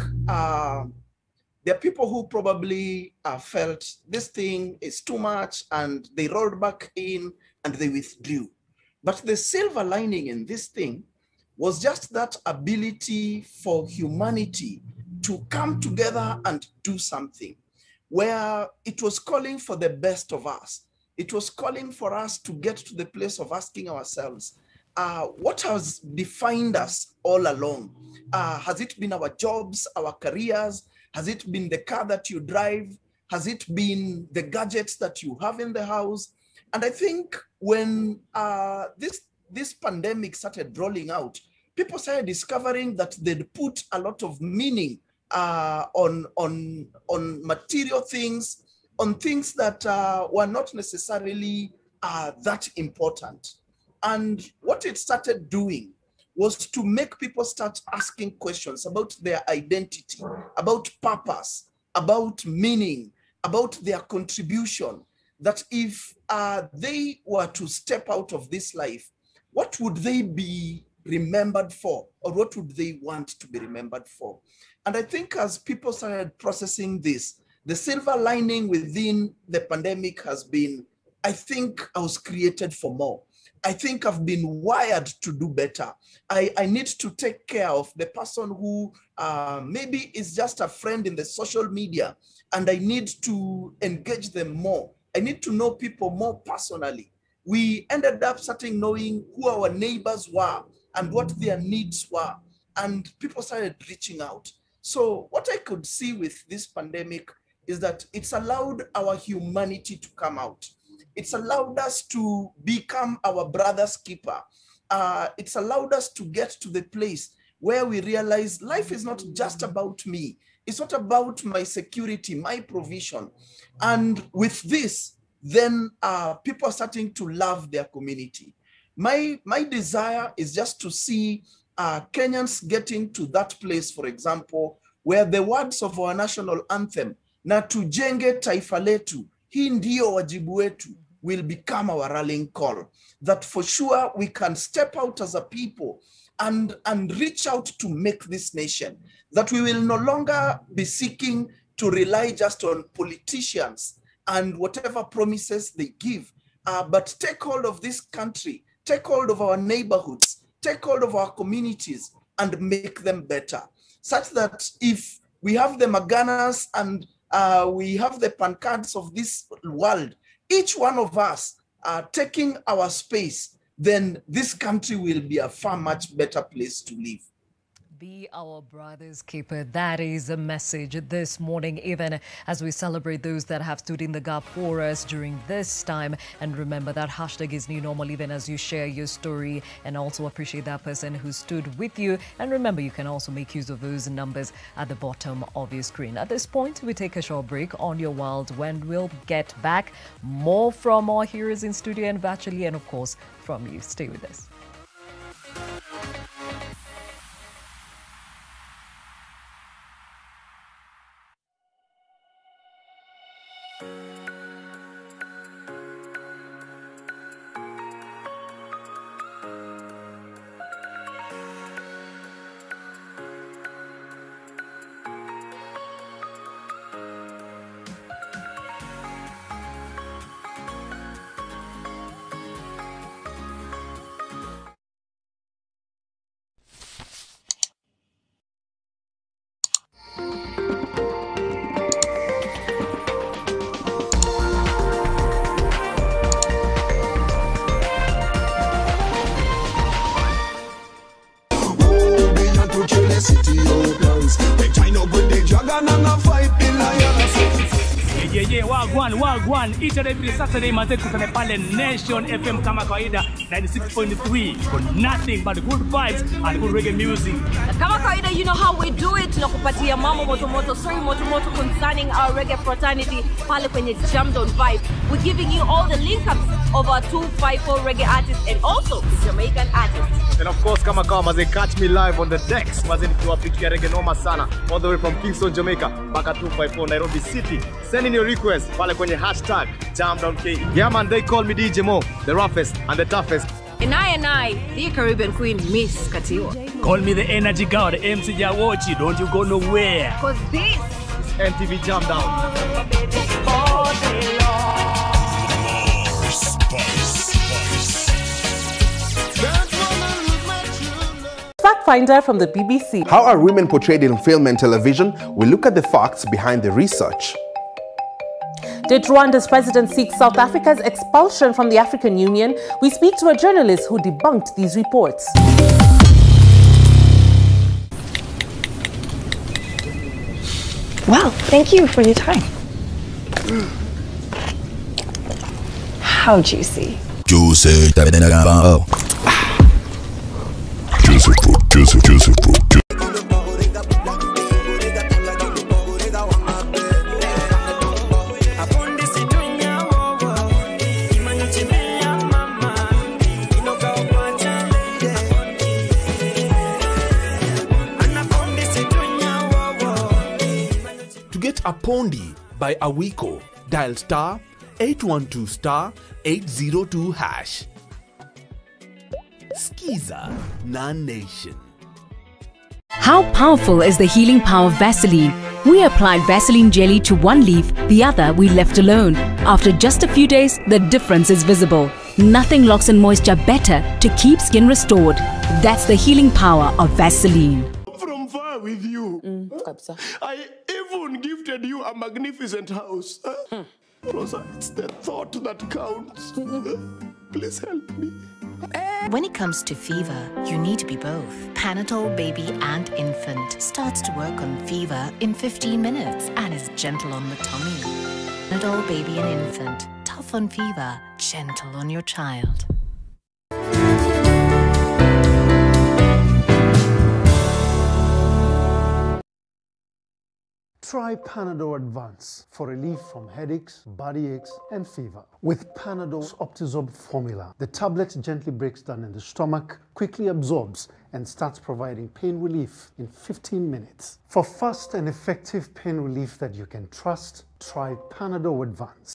There are people who probably felt this thing is too much and they rolled back in and they withdrew. But the silver lining in this thing was just that ability for humanity to come together and do something, where it was calling for the best of us. It was calling for us to get to the place of asking ourselves, what has defined us all along? Has it been our jobs, our careers? Has it been the car that you drive? Has it been the gadgets that you have in the house? And I think when this pandemic started rolling out, people started discovering that they'd put a lot of meaning on material things, on things that were not necessarily that important. And what it started doing was to make people start asking questions about their identity, about purpose, about meaning, about their contribution, that if they were to step out of this life, what would they be remembered for, or what would they want to be remembered for? And I think as people started processing this, the silver lining within the pandemic has been, I think I was created for more. I think I've been wired to do better. I need to take care of the person who maybe is just a friend in the social media, and I need to engage them more. I need to know people more personally. We ended up starting knowing who our neighbors were and what their needs were, and people started reaching out. So what I could see with this pandemic is that it's allowed our humanity to come out. It's allowed us to become our brother's keeper. It's allowed us to get to the place where we realize life is not just about me. It's not about my security, my provision. And with this, then people are starting to love their community. My desire is just to see Kenyans getting to that place, for example, where the words of our national anthem, na tujenge taifa letu, hii ndio wajibu wetu, will become our rallying call. That for sure we can step out as a people and reach out to make this nation. That we will no longer be seeking to rely just on politicians and whatever promises they give, but take hold of this country, take hold of our neighborhoods, take hold of our communities and make them better. Such that if we have the Maganas and we have the pancards of this world, each one of us taking our space, then this country will be a far much better place to live. Be our brother's keeper. That is the message this morning, even as we celebrate those that have stood in the gap for us during this time. And remember that hashtag is new normal, even as you share your story, and also appreciate that person who stood with you. And remember, you can also make use of those numbers at the bottom of your screen. At this point, we take a short break on your world. When we'll get back, more from our heroes in studio and virtually, and of course, from you. Stay with us. Wagwan each and every Saturday manze kutane pale Nation FM kama kawaida 96.3 for nothing but good vibes and good reggae music. Kama kawaida, you know how we do it. Tunakupatia mambo moto story moto concerning our reggae fraternity pale kwenye Jammed On Vibe. We're giving you all the link-ups of our 254 reggae artists and also Jamaican artists. And of course, kama kawa maze, catch me live on the decks maze nikiwapikia reggae noma sana all the way from Kingston, Jamaica mpaka 254 Nairobi City. Send in your request pale kwenye hashtag Jammed On K. Yeah man, they call me DJ Mo, the roughest and the toughest. And I, the Caribbean Queen, Miss Katiwa. Call me the energy god, MC Jawochi. Don't you go nowhere. Because this is NTV Jam Down. Fact Finder from the BBC. How are women portrayed in film and television? We look at the facts behind the research. Did Rwanda's president seek South Africa's expulsion from the African Union? We speak to a journalist who debunked these reports. Wow, thank you for your time. How juicy. Juicy. To get a Pondi by Awiko, dial star 812 star 802 hash. Skiza Non-Nation. How powerful is the healing power of Vaseline? We applied Vaseline jelly to one leaf, the other we left alone. After just a few days, the difference is visible. Nothing locks in moisture better to keep skin restored. That's the healing power of Vaseline. From far with you. I even gifted you a magnificent house. Rosa, it's the thought that counts. Please help me. When it comes to fever, you need to be both. Panadol Baby and Infant starts to work on fever in 15 minutes and is gentle on the tummy. Panadol Baby and Infant, tough on fever, gentle on your child. Try Panadol Advance for relief from headaches, body aches, and fever. With Panadol's Optizorb formula, the tablet gently breaks down in the stomach, quickly absorbs, and starts providing pain relief in 15 minutes. For fast and effective pain relief that you can trust, try Panadol Advance.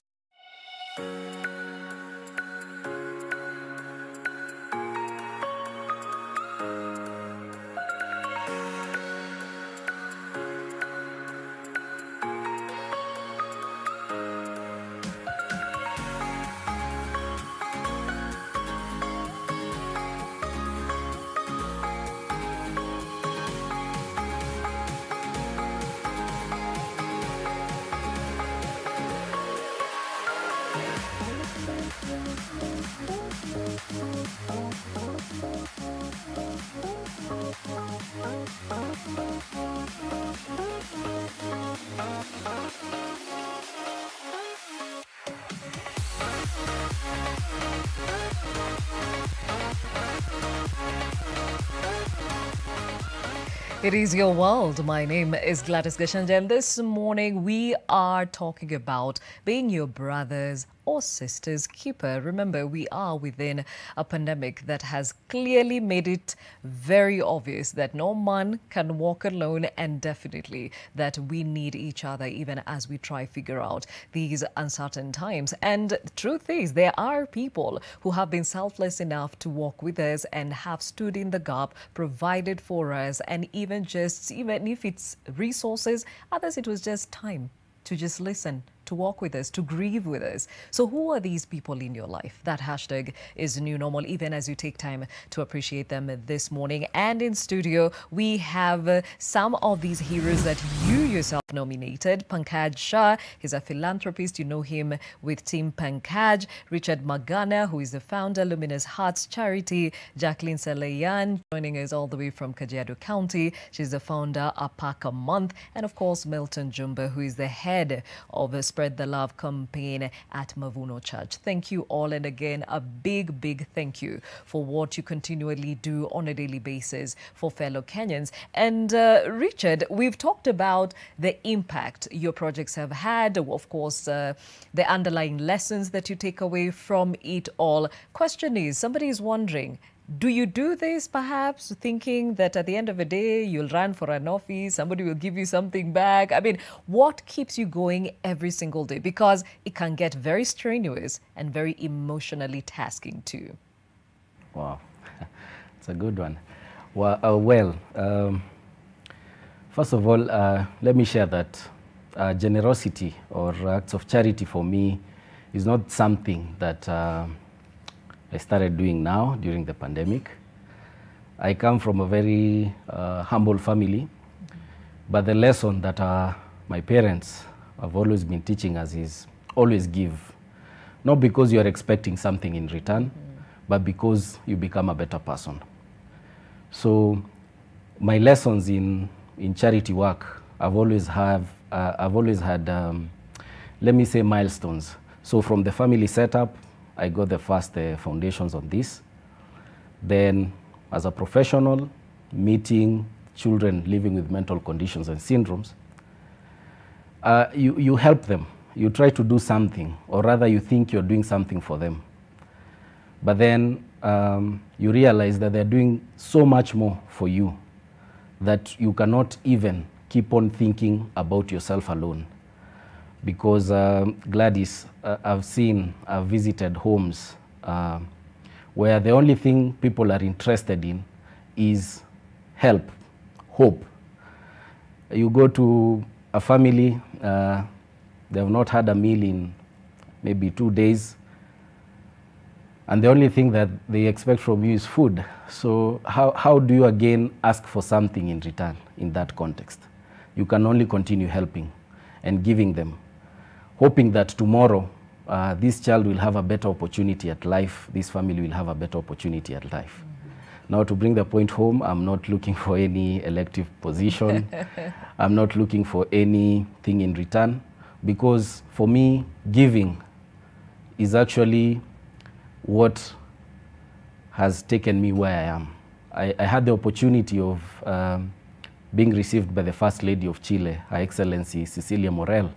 It is your world. My name is Gladys Gachanja, and this morning we are talking about being your brother's or sister's keeper. Remember, we are within a pandemic that has clearly made it very obvious that no man can walk alone, and definitely that we need each other even as we try to figure out these uncertain times. And the truth is, there are people who have been selfless enough to walk with us and have stood in the gap, provided for us, and even if it's resources, others it was just time to just listen, to walk with us, to grieve with us. So who are these people in your life? That hashtag is new normal, even as you take time to appreciate them this morning. And in studio, we have some of these heroes that you yourself nominated. Pankaj Shah, he's a philanthropist. You know him with Team Pankaj. Richard Magana, who is the founder, Luminous Hearts Charity. Jacqueline Salayan, joining us all the way from Kajiado County. She's the founder of Pack a Month. And of course, Milton Jumbo, who is the head of the Spread the Love campaign at Mavuno Church. Thank you all. And again, a big thank you for what you continually do on a daily basis for fellow Kenyans. And Richard, we've talked about the impact your projects have had, of course, the underlying lessons that you take away from it all. Question is, somebody is wondering, do you do this perhaps thinking that at the end of the day, you'll run for an office, somebody will give you something back? I mean, what keeps you going every single day? Because it can get very strenuous and very emotionally tasking too. Wow, it's a good one. Well, first of all, let me share that generosity or acts of charity for me is not something that I started doing now during the pandemic. I come from a very humble family, but the lesson that my parents have always been teaching us is always give. Not because you are expecting something in return, but because you become a better person. So my lessons in charity work, I've always had, let me say, milestones. So from the family setup, I got the first foundations on this. Then as a professional, meeting children living with mental conditions and syndromes, you help them. You try to do something, or rather you think you're doing something for them. But then you realize that they're doing so much more for you that you cannot even keep on thinking about yourself alone. Because Gladys, I've visited homes where the only thing people are interested in is help, hope. You go to a family, they have not had a meal in maybe 2 days, and the only thing that they expect from you is food. So how do you again ask for something in return in that context? You can only continue helping and giving them, hoping that tomorrow this child will have a better opportunity at life, this family will have a better opportunity at life. Now, to bring the point home, I'm not looking for any elective position. I'm not looking for anything in return, because for me, giving is actually what has taken me where I am. I had the opportunity of being received by the First Lady of Chile, Her Excellency Cecilia Morel,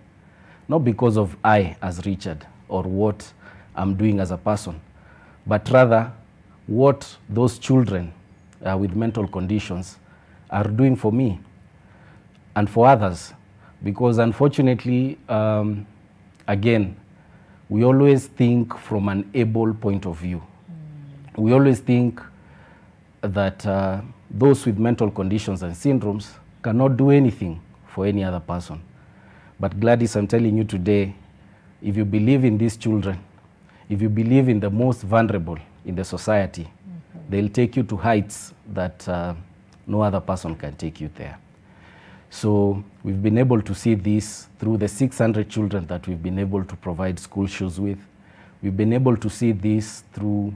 not because of I as Richard or what I'm doing as a person, but rather what those children with mental conditions are doing for me and for others. Because unfortunately, again, we always think from an able point of view. We always think that those with mental conditions and syndromes cannot do anything for any other person. But Gladys, I'm telling you today, if you believe in these children, if you believe in the most vulnerable in the society, they'll take you to heights that no other person can take you there. So we've been able to see this through the 600 children that we've been able to provide school shoes with. We've been able to see this through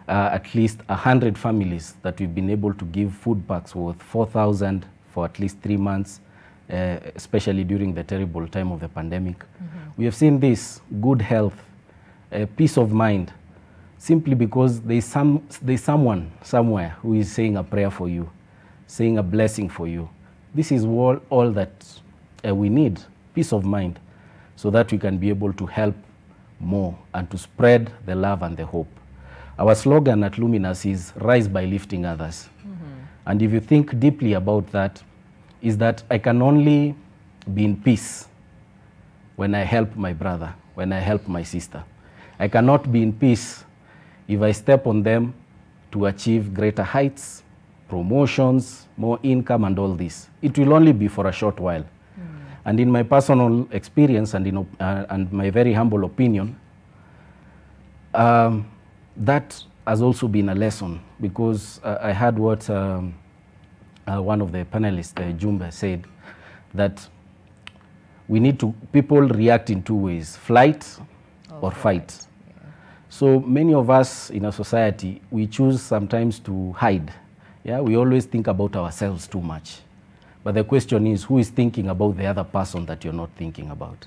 at least 100 families that we've been able to give food packs worth 4,000 for at least 3 months, especially during the terrible time of the pandemic. We have seen this good health, peace of mind, simply because there's someone somewhere who is saying a prayer for you, saying a blessing for you. This is all that we need, peace of mind, so that we can be able to help more and to spread the love and the hope. Our slogan at Luminous is rise by lifting others. And if you think deeply about that, is that I can only be in peace when I help my brother, when I help my sister. I cannot be in peace if I step on them to achieve greater heights, promotions, more income and all this. It will only be for a short while. And in my personal experience and my very humble opinion, that has also been a lesson, because I heard what one of the panelists, Jumbo, said, that we need to, people react in two ways, flight or fight. Yeah. So many of us in a society, we choose sometimes to hide. Yeah, we always think about ourselves too much. But the question is, who is thinking about the other person that you're not thinking about?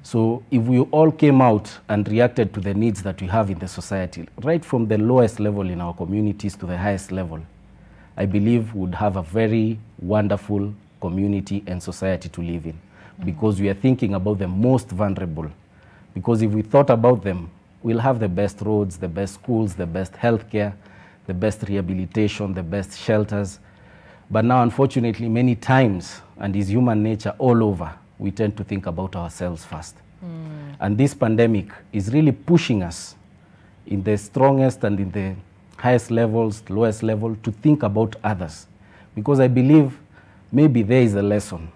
So if we all came out and reacted to the needs that we have in the society, right from the lowest level in our communities to the highest level, I believe would have a very wonderful community and society to live in, because we are thinking about the most vulnerable. Because if we thought about them, we'll have the best roads, the best schools, the best healthcare, the best rehabilitation, the best shelters. But now, unfortunately, many times, and it's human nature all over, we tend to think about ourselves first. And this pandemic is really pushing us in the strongest and in the highest levels, lowest level, to think about others. Because I believe maybe there is a lesson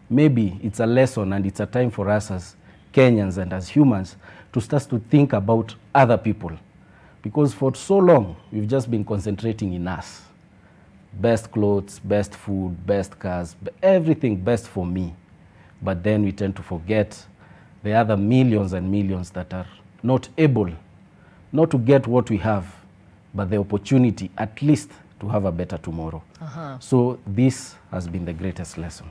maybe it's a lesson and it's a time for us as Kenyans and as humans to start to think about other people. Because for so long, we've just been concentrating in us. Best clothes, best food, best cars, everything best for me. But then we tend to forget the other millions and millions that are not able, not to get what we have, but the opportunity at least to have a better tomorrow. So this has been the greatest lesson.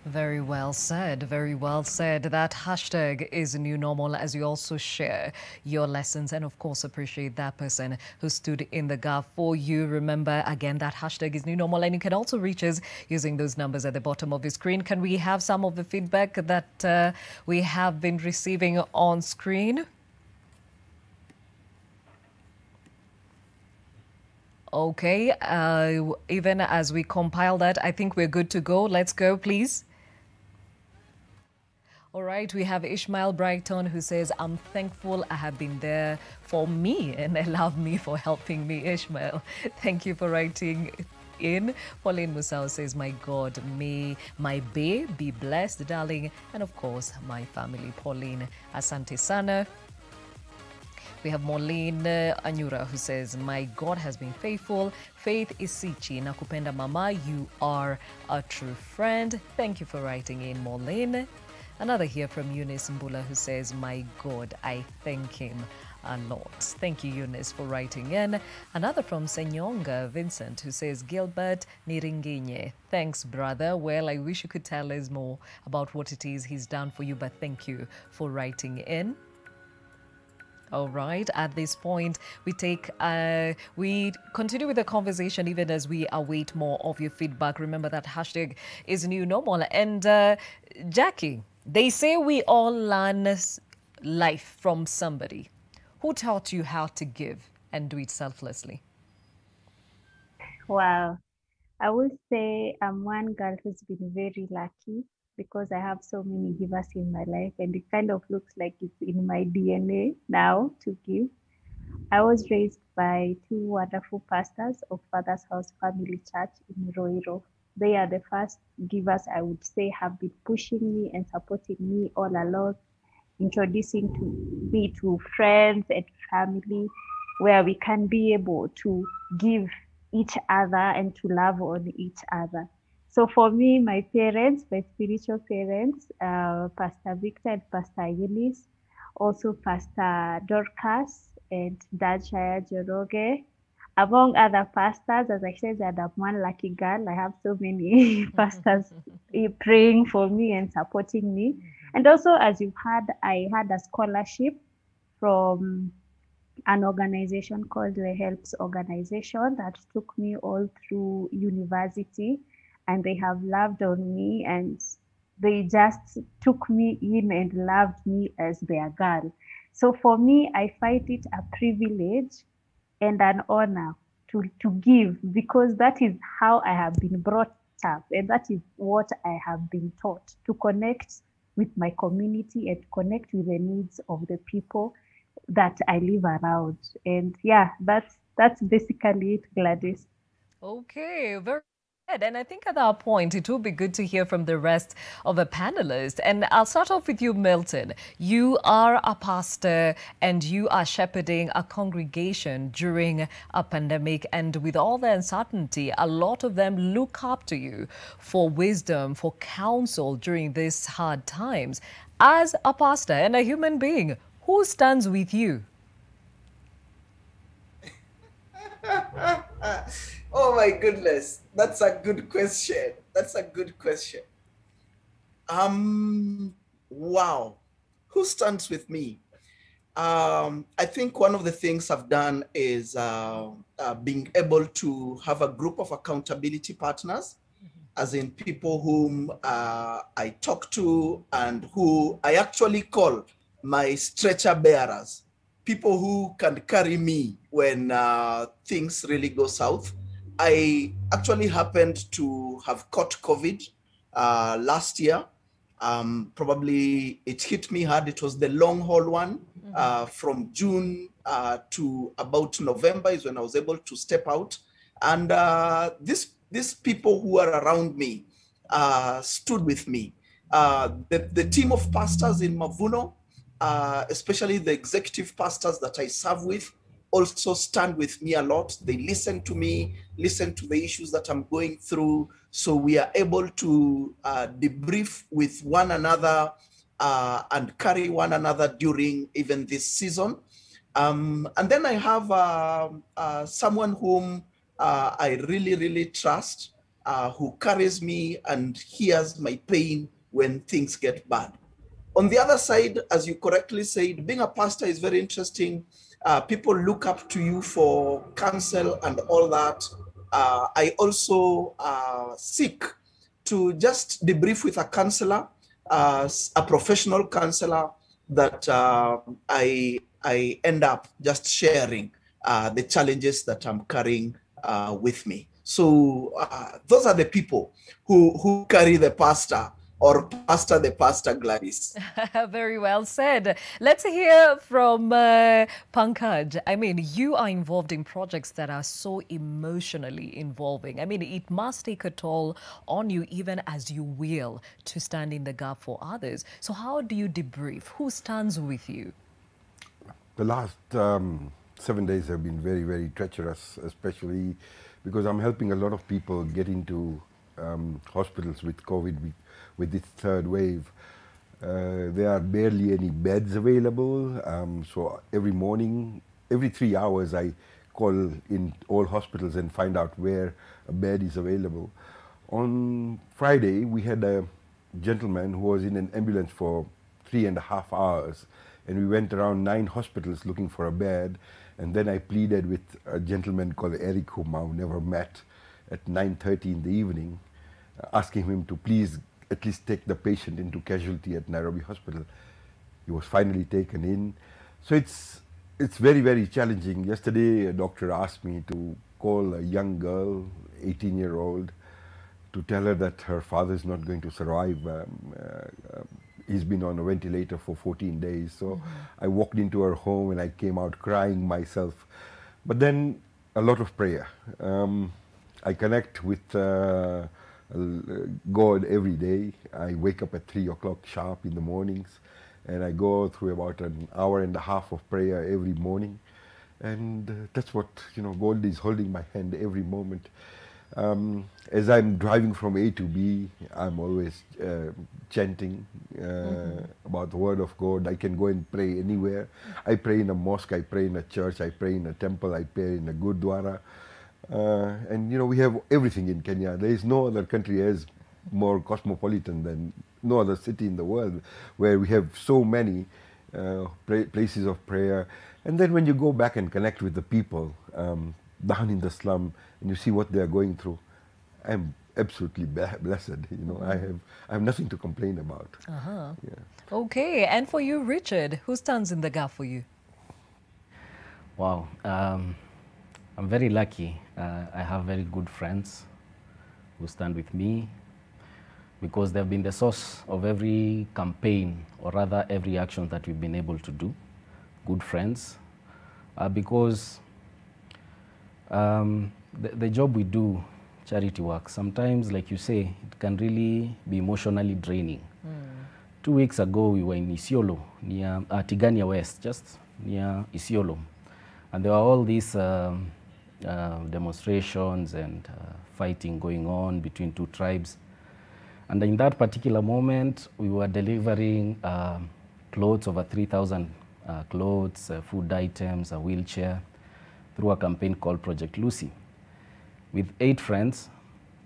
Very well said. Very well said. That hashtag is new normal as you also share your lessons and, of course, appreciate that person who stood in the gap for you. Remember, again, that hashtag is new normal, and you can also reach us using those numbers at the bottom of your screen. Can we have some of the feedback that we have been receiving on screen? Okay, even as we compile that, I think we're good to go. Let's go, please. All right, we have Ishmael Brighton who says, I'm thankful I have been there for me and they love me for helping me. Ishmael, thank you for writing in. Pauline Musao says, my God, may my bae be blessed, darling. And of course, my family. Pauline, asante sana. We have Maureen Anyura who says, my God has been faithful. Faith Isichi, nakupenda mama, you are a true friend. Thank you for writing in, Maureen. Another here from Eunice Mbula who says, my God, I thank him a lot. Thank you, Eunice, for writing in. Another from Senyonga Vincent who says, Gilbert Niringinye. Thanks, brother. Well, I wish you could tell us more about what it is he's done for you, but thank you for writing in. All right, at this point, we continue with the conversation even as we await more of your feedback. Remember that hashtag is new normal. And Jackie, they say we all learn life from somebody. Who taught you how to give and do it selflessly? Wow. I would say I'm one girl who's been very lucky because I have so many givers in my life, and it kind of looks like it's in my DNA now to give. I was raised by two wonderful pastors of Father's House Family Church in Roiro. They are the first givers, I would say, have been pushing me and supporting me all along, introducing me to friends and family where we can be able to give each other and to love on each other. So for me, my parents, my spiritual parents, Pastor Victor and Pastor Eunice, also Pastor Dorcas and Dad Shaya Joroge, among other pastors. As I said, that I'm one lucky girl. I have so many pastors praying for me and supporting me. And also, as you've heard, I had a scholarship from an organization called the Helps Organization that took me all through university. And they have loved on me, and they just took me in and loved me as their girl. So for me, I find it a privilege and an honor to give, because that is how I have been brought up, and that is what I have been taught, to connect with my community and connect with the needs of the people that I live around. And yeah, that's basically it, Gladys. Okay, very good. And I think at that point, it will be good to hear from the rest of the panelists. And I'll start off with you, Milton. You are a pastor and you are shepherding a congregation during a pandemic. And with all the uncertainty, a lot of them look up to you for wisdom, for counsel during these hard times. As a pastor and a human being, who stands with you? Oh my goodness, that's a good question. That's a good question. Wow, who stands with me? I think one of the things I've done is being able to have a group of accountability partners, as in people whom I talk to and who I actually call my stretcher bearers, people who can carry me when things really go south. I actually happened to have caught COVID last year. Probably it hit me hard. It was the long haul one. From June to about November is when I was able to step out. And these people who are around me stood with me. The team of pastors in Mavuno, especially the executive pastors that I serve with, also stand with me a lot. They listen to me, listen to the issues that I'm going through. So we are able to debrief with one another and carry one another during even this season. And then I have someone whom I really, really trust, who carries me and hears my pain when things get bad. On the other side, as you correctly said, being a pastor is very interesting. People look up to you for counsel and all that. I also seek to just debrief with a counselor, a professional counselor, that I end up just sharing the challenges that I'm carrying with me. So those are the people who carry the pastor, or pastor the pastor, Gladys. Very well said. Let's hear from Pankaj. I mean, you are involved in projects that are so emotionally involving. I mean, it must take a toll on you, even as you will, to stand in the gap for others. So how do you debrief? Who stands with you? The last 7 days have been very, very treacherous, especially because I'm helping a lot of people get into hospitals with COVID, with this third wave. There are barely any beds available. So every morning, every 3 hours, I call in all hospitals and find out where a bed is available. On Friday, we had a gentleman who was in an ambulance for 3.5 hours, and we went around 9 hospitals looking for a bed. And then I pleaded with a gentleman called Eric, whom I've never met, at 9:30 in the evening, asking him to please at least take the patient into casualty at Nairobi Hospital. He was finally taken in. So it's very, very challenging. Yesterday, a doctor asked me to call a young girl, 18-year-old, to tell her that her father is not going to survive. He's been on a ventilator for 14 days. So I walked into her home and I came out crying myself. But then a lot of prayer. I connect with God every day. I wake up at 3 o'clock sharp in the mornings, and I go through about an hour and a half of prayer every morning. And that's what, God is holding my hand every moment. As I'm driving from A to B, I'm always chanting about the word of God. I can go and pray anywhere. I pray in a mosque, I pray in a church, I pray in a temple, I pray in a gurdwara. And we have everything in Kenya. There is no other country as more cosmopolitan than no other city in the world, where we have so many places of prayer. And then when you go back and connect with the people down in the slum, and you see what they are going through, I'm absolutely blessed. I have nothing to complain about. Yeah. Okay, and for you, Richard, who stands in the gap for you? Wow. I'm very lucky. I have very good friends who stand with me, because they've been the source of every campaign, or rather every action that we've been able to do. Good friends. Because the job we do, charity work, sometimes, like you say, it can really be emotionally draining. 2 weeks ago, we were in Isiolo, near Tigania West, just near Isiolo. And there were all these demonstrations and fighting going on between 2 tribes. And in that particular moment, we were delivering clothes, over 3,000 clothes, food items, a wheelchair, through a campaign called Project Lucy, with 8 friends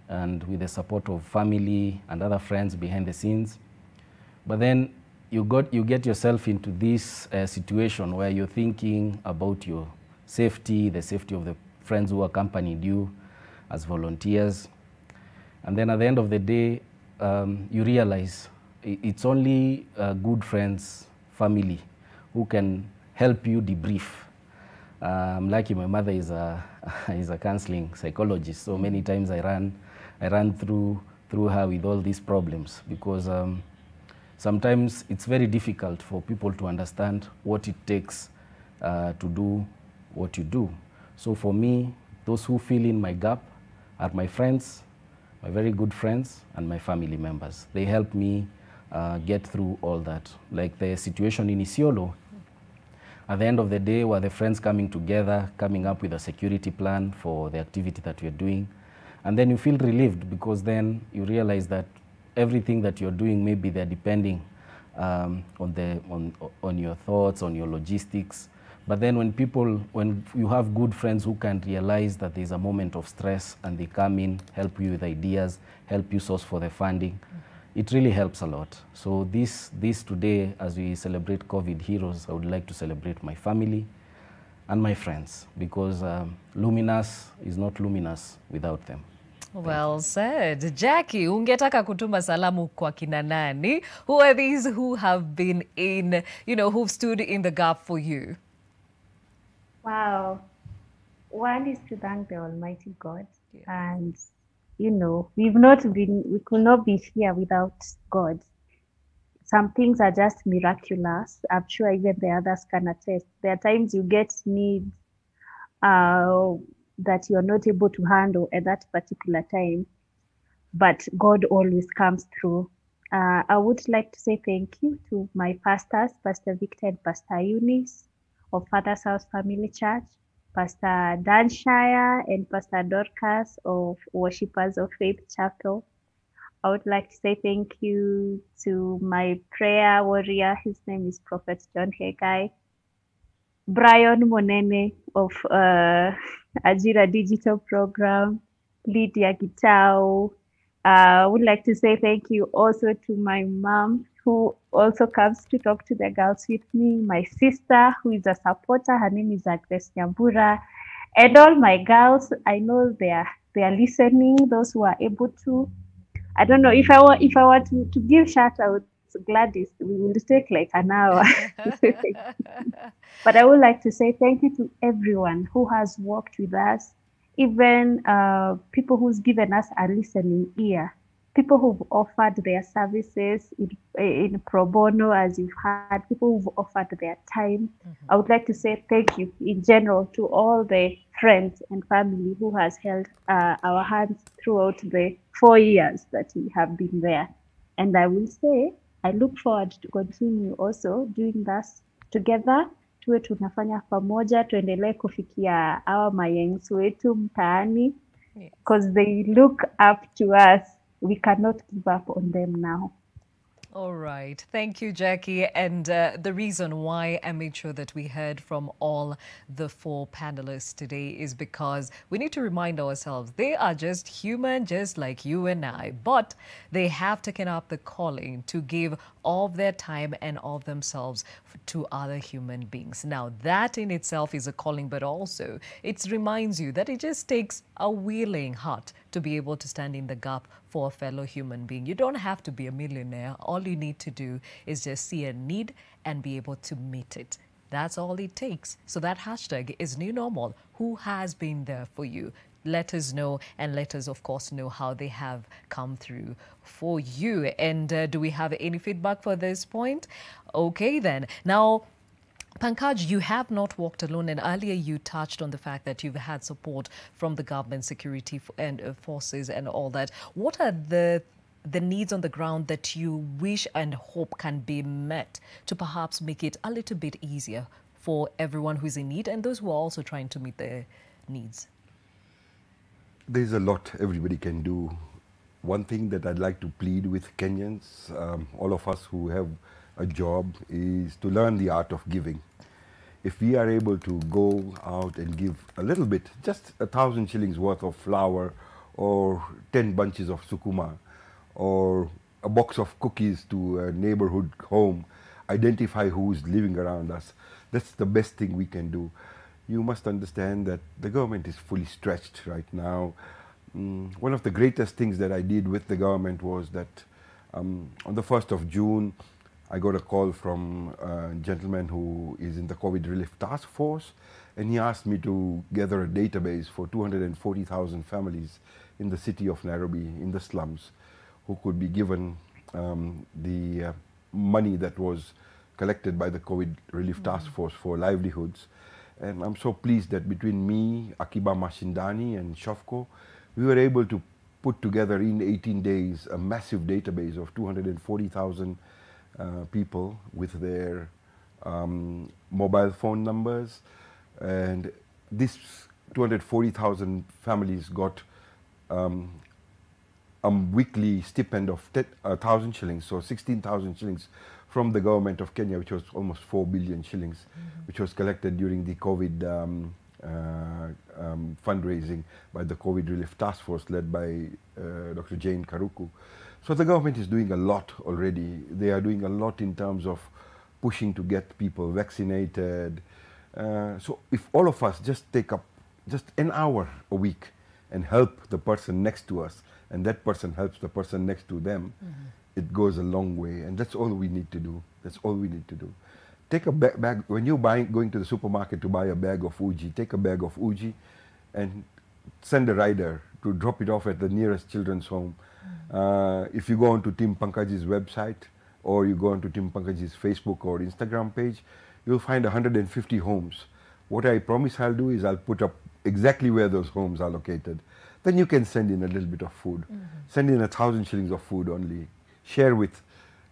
and with the support of family and other friends behind the scenes. But then you get yourself into this situation where you're thinking about your safety, the safety of the friends who accompanied you as volunteers. And then at the end of the day, you realize it's only good friends, family, who can help you debrief. I'm lucky my mother is a counseling psychologist, so many times I ran through her with all these problems, because sometimes it's very difficult for people to understand what it takes to do what you do. So for me, those who fill in my gap are my friends, my very good friends, and my family members. They help me get through all that. Like the situation in Isiolo, at the end of the day, were the friends coming together, coming up with a security plan for the activity that you're doing. And then you feel relieved because then you realize that everything that you're doing, maybe they're depending on your thoughts, on your logistics. But then when you have good friends who can realize that there's a moment of stress and they come in, help you with ideas, help you source for the funding, it really helps a lot. So this today, as we celebrate COVID heroes, I would like to celebrate my family and my friends, because Luminous is not luminous without them. Well said. Jackie, ungetaka kutuma salamu kwa kina nani? Who are these who have been in, who've stood in the gap for you? Wow. One is to thank the Almighty God. And, we could not be here without God. Some things are just miraculous. I'm sure even the others can attest. There are times you get needs that you're not able to handle at that particular time, but God always comes through. I would like to say thank you to my pastors, Pastor Victor and Pastor Eunice of Father's House Family Church, Pastor Dan Shire and Pastor Dorcas of Worshippers of Faith Chapel. I would like to say thank you to my prayer warrior. His name is Prophet John Hegai. Brian Monene of Ajira Digital Program, Lydia Gitao. I would like to say thank you also to my mom, who also comes to talk to the girls with me, my sister, who is a supporter. Her name is Agnes Nyambura, and all my girls. I know they are listening, those who are able to. I don't know if I were to give shout out to Gladys, we will take like an hour. But I would like to say thank you to everyone who has worked with us, even people who's given us a listening ear, people who've offered their services in pro bono, as you've had, people who've offered their time. I would like to say thank you in general to all the friends and family who has held our hands throughout the 4 years that we have been there. And I will say, I look forward to continue also doing this together. Tuwe tunafanya pamoja, tuendelee kufikia our mayengs wetu mtaani, because they look up to us. We cannot give up on them now. All right. Thank you, Jackie. And the reason why I made sure that we heard from all the 4 panelists today is because we need to remind ourselves they are just human, just like you and I, but they have taken up the calling to give all of their time and all of themselves to other human beings. Now, that in itself is a calling, but also it reminds you that it just takes a willing heart to be able to stand in the gap for a fellow human being. You don't have to be a millionaire. All you need to do is just see a need and be able to meet it. That's all it takes. So that hashtag is new normal. Who has been there for you? Let us know, and let us, of course, know how they have come through for you. And do we have any feedback for this point? Okay, then. Now, Pankaj, you have not walked alone, and earlier you touched on the fact that you've had support from the government, security and forces and all that. What are the needs on the ground that you wish and hope can be met to perhaps make it a little bit easier for everyone who's in need and those who are also trying to meet their needs? There's a lot everybody can do. One thing that I'd like to plead with Kenyans, all of us who have a job, is to learn the art of giving. If we are able to go out and give a little bit, just 1,000 shillings worth of flour, or 10 bunches of sukuma, or a box of cookies to a neighborhood home, identify who's living around us, that's the best thing we can do. You must understand that the government is fully stretched right now. One of the greatest things that I did with the government was that on the 1st of June, I got a call from a gentleman who is in the COVID Relief Task Force, and he asked me to gather a database for 240,000 families in the city of Nairobi, in the slums, who could be given the money that was collected by the COVID Relief Task Force for livelihoods. And I'm so pleased that between me, Akiba Mashindani and Shofko, we were able to put together in 18 days a massive database of 240,000 people with their mobile phone numbers, and this 240,000 families got a weekly stipend of 1,000 shillings, so 16,000 shillings from the government of Kenya, which was almost 4 billion shillings, which was collected during the COVID fundraising by the COVID Relief Task Force led by Dr. Jane Karuku. So the government is doing a lot already. They are doing a lot in terms of pushing to get people vaccinated. So if all of us just take up just an hour a week and help the person next to us, and that person helps the person next to them, it goes a long way. And that's all we need to do. That's all we need to do. Take a bag, when you're going to the supermarket to buy a bag of uji, take a bag of uji and send a rider to drop it off at the nearest children's home. If you go onto Tim Pankaj's website, or you go onto Tim Pankaj's Facebook or Instagram page, you'll find 150 homes. What I promise I'll do is I'll put up exactly where those homes are located. Then you can send in a little bit of food. Send in 1,000 shillings of food only. Share with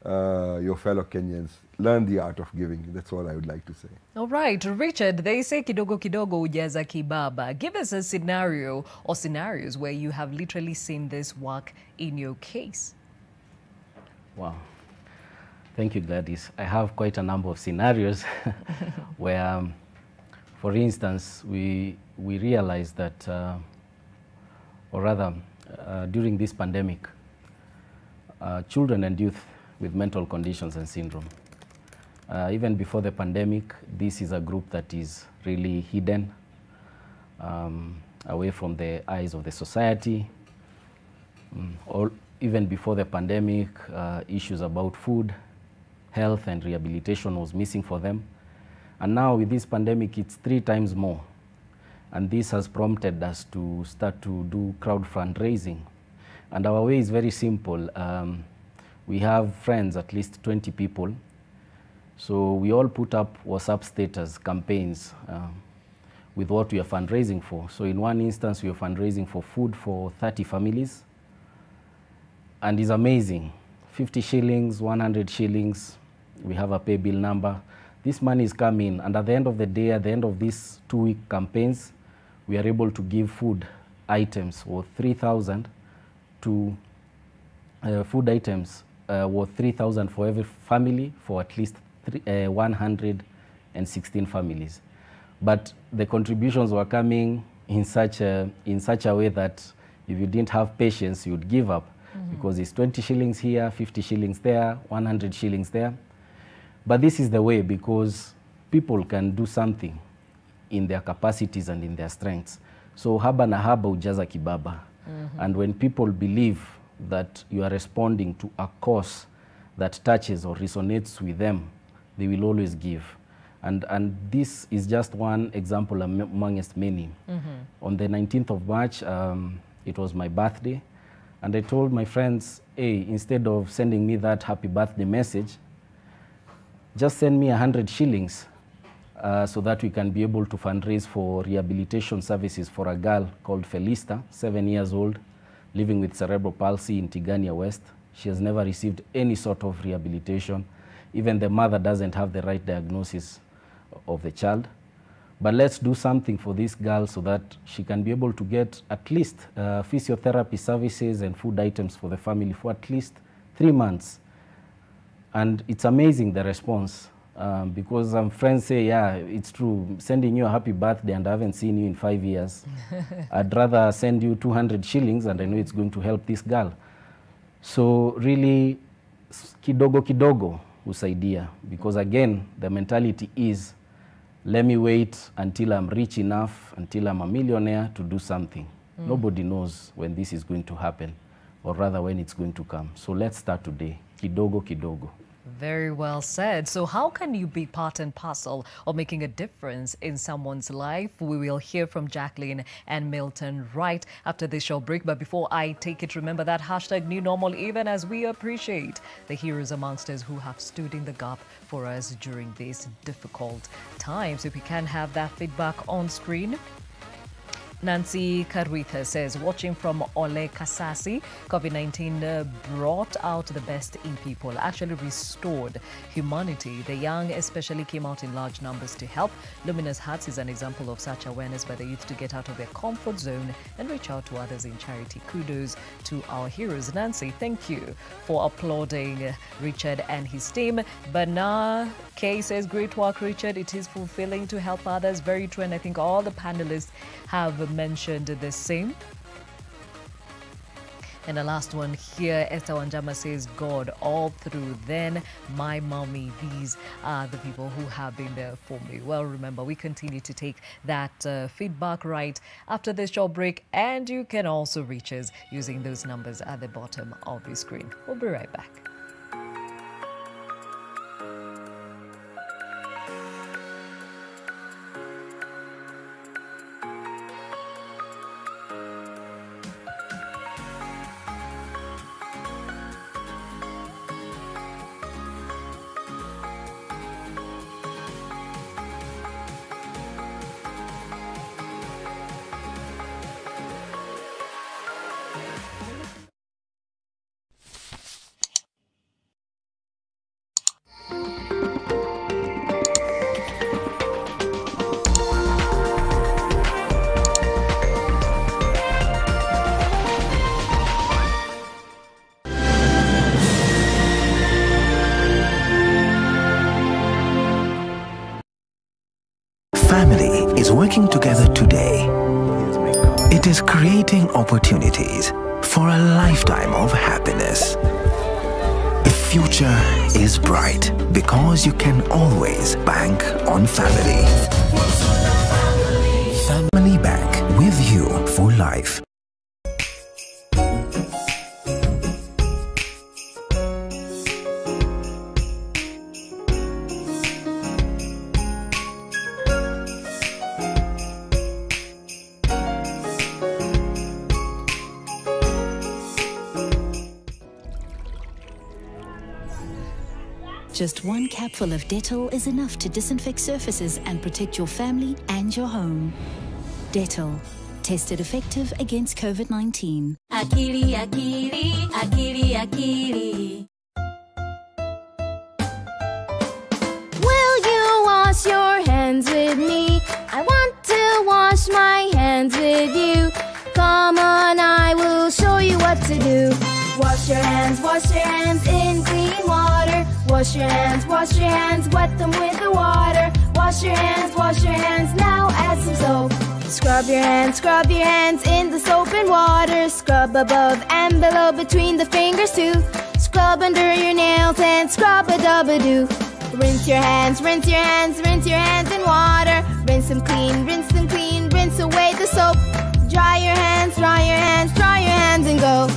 your fellow Kenyans. Learn the art of giving. That's all I would like to say. All right, Richard, they say kidogo kidogo ujaza kibaba. Give us a scenario or scenarios where you have literally seen this work in your case. Wow. Thank you, Gladys. I have quite a number of scenarios where, for instance, we realized that, or rather, during this pandemic, children and youth with mental conditions and syndrome, even before the pandemic, this is a group that is really hidden, away from the eyes of the society. Or even before the pandemic, issues about food, health and rehabilitation was missing for them. And now with this pandemic, it's 3 times more. And this has prompted us to start to do crowd fundraising. And our way is very simple. We have friends, at least 20 people. So we all put up WhatsApp status campaigns with what we are fundraising for. So in one instance, we are fundraising for food for 30 families. And it's amazing. 50 shillings, 100 shillings. We have a pay bill number. This money is coming, and at the end of the day, at the end of these 2-week campaigns, we are able to give food items worth 3,000 to food items worth 3,000 for every family for at least 116 families. But the contributions were coming in such a way that if you didn't have patience, you would give up, because it's 20 shillings here, 50 shillings there, 100 shillings there. But this is the way, because people can do something in their capacities and in their strengths. So haba na haba ujaza kibaba. And when people believe that you are responding to a cause that touches or resonates with them, they will always give. And this is just one example amongst many. On the 19th of March, it was my birthday. And I told my friends, hey, instead of sending me that happy birthday message, just send me 100 shillings so that we can be able to fundraise for rehabilitation services for a girl called Felista, 7 years old, living with cerebral palsy in Tigania West. She has never received any sort of rehabilitation. Even the mother doesn't have the right diagnosis of the child. But let's do something for this girl so that she can be able to get at least physiotherapy services and food items for the family for at least 3 months. And it's amazing, the response, because some friends say, yeah, it's true, sending you a happy birthday and I haven't seen you in 5 years. I'd rather send you 200 shillings and I know it's going to help this girl. So really, kidogo kidogo usaidia, because again, the mentality is, let me wait until I'm rich enough, until I'm a millionaire to do something. Nobody knows when this is going to happen, or rather when it's going to come. So let's start today, kidogo kidogo. Very well said. So how can you be part and parcel of making a difference in someone's life? We will hear from Jacqueline and Milton right after this short break. But before I take it, remember that hashtag new normal, even as we appreciate the heroes amongst us who have stood in the gap for us during these difficult times. If we can have that feedback on screen. Nancy Karuitha says, watching from Ole Kasasi, COVID-19 brought out the best in people, actually restored humanity. The young especially came out in large numbers to help. Luminous Hearts is an example of such awareness by the youth to get out of their comfort zone and reach out to others in charity. Kudos to our heroes. Nancy, thank you for applauding Richard and his team. Bana K says, great work, Richard. It is fulfilling to help others. Very true, and I think all the panelists have mentioned the same. And the last one here, Esther Wanjama says, God, all through then, my mommy, these are the people who have been there for me. Well, remember, we continue to take that feedback right after this short break, and you can also reach us using those numbers at the bottom of your screen. We'll be right back. Family is working together today. It is creating opportunities for a lifetime of happiness. The future is bright because you can always bank on family. Family Bank, with you for life. Just one capful of Dettol is enough to disinfect surfaces and protect your family and your home. Dettol, tested effective against COVID-19. Akili, akili, akili, akili. Will you wash your hands with me? I want to wash my hands with you. Come on, I will show you what to do. Wash your hands in clean water. Wash your hands, wet them with the water. Wash your hands, now add some soap. Scrub your hands in the soap and water. Scrub above and below between the fingers too. Scrub under your nails and scrub-a-dub-a-doo. Rinse your hands in water. Rinse them clean, rinse away the soap. Dry your hands and go.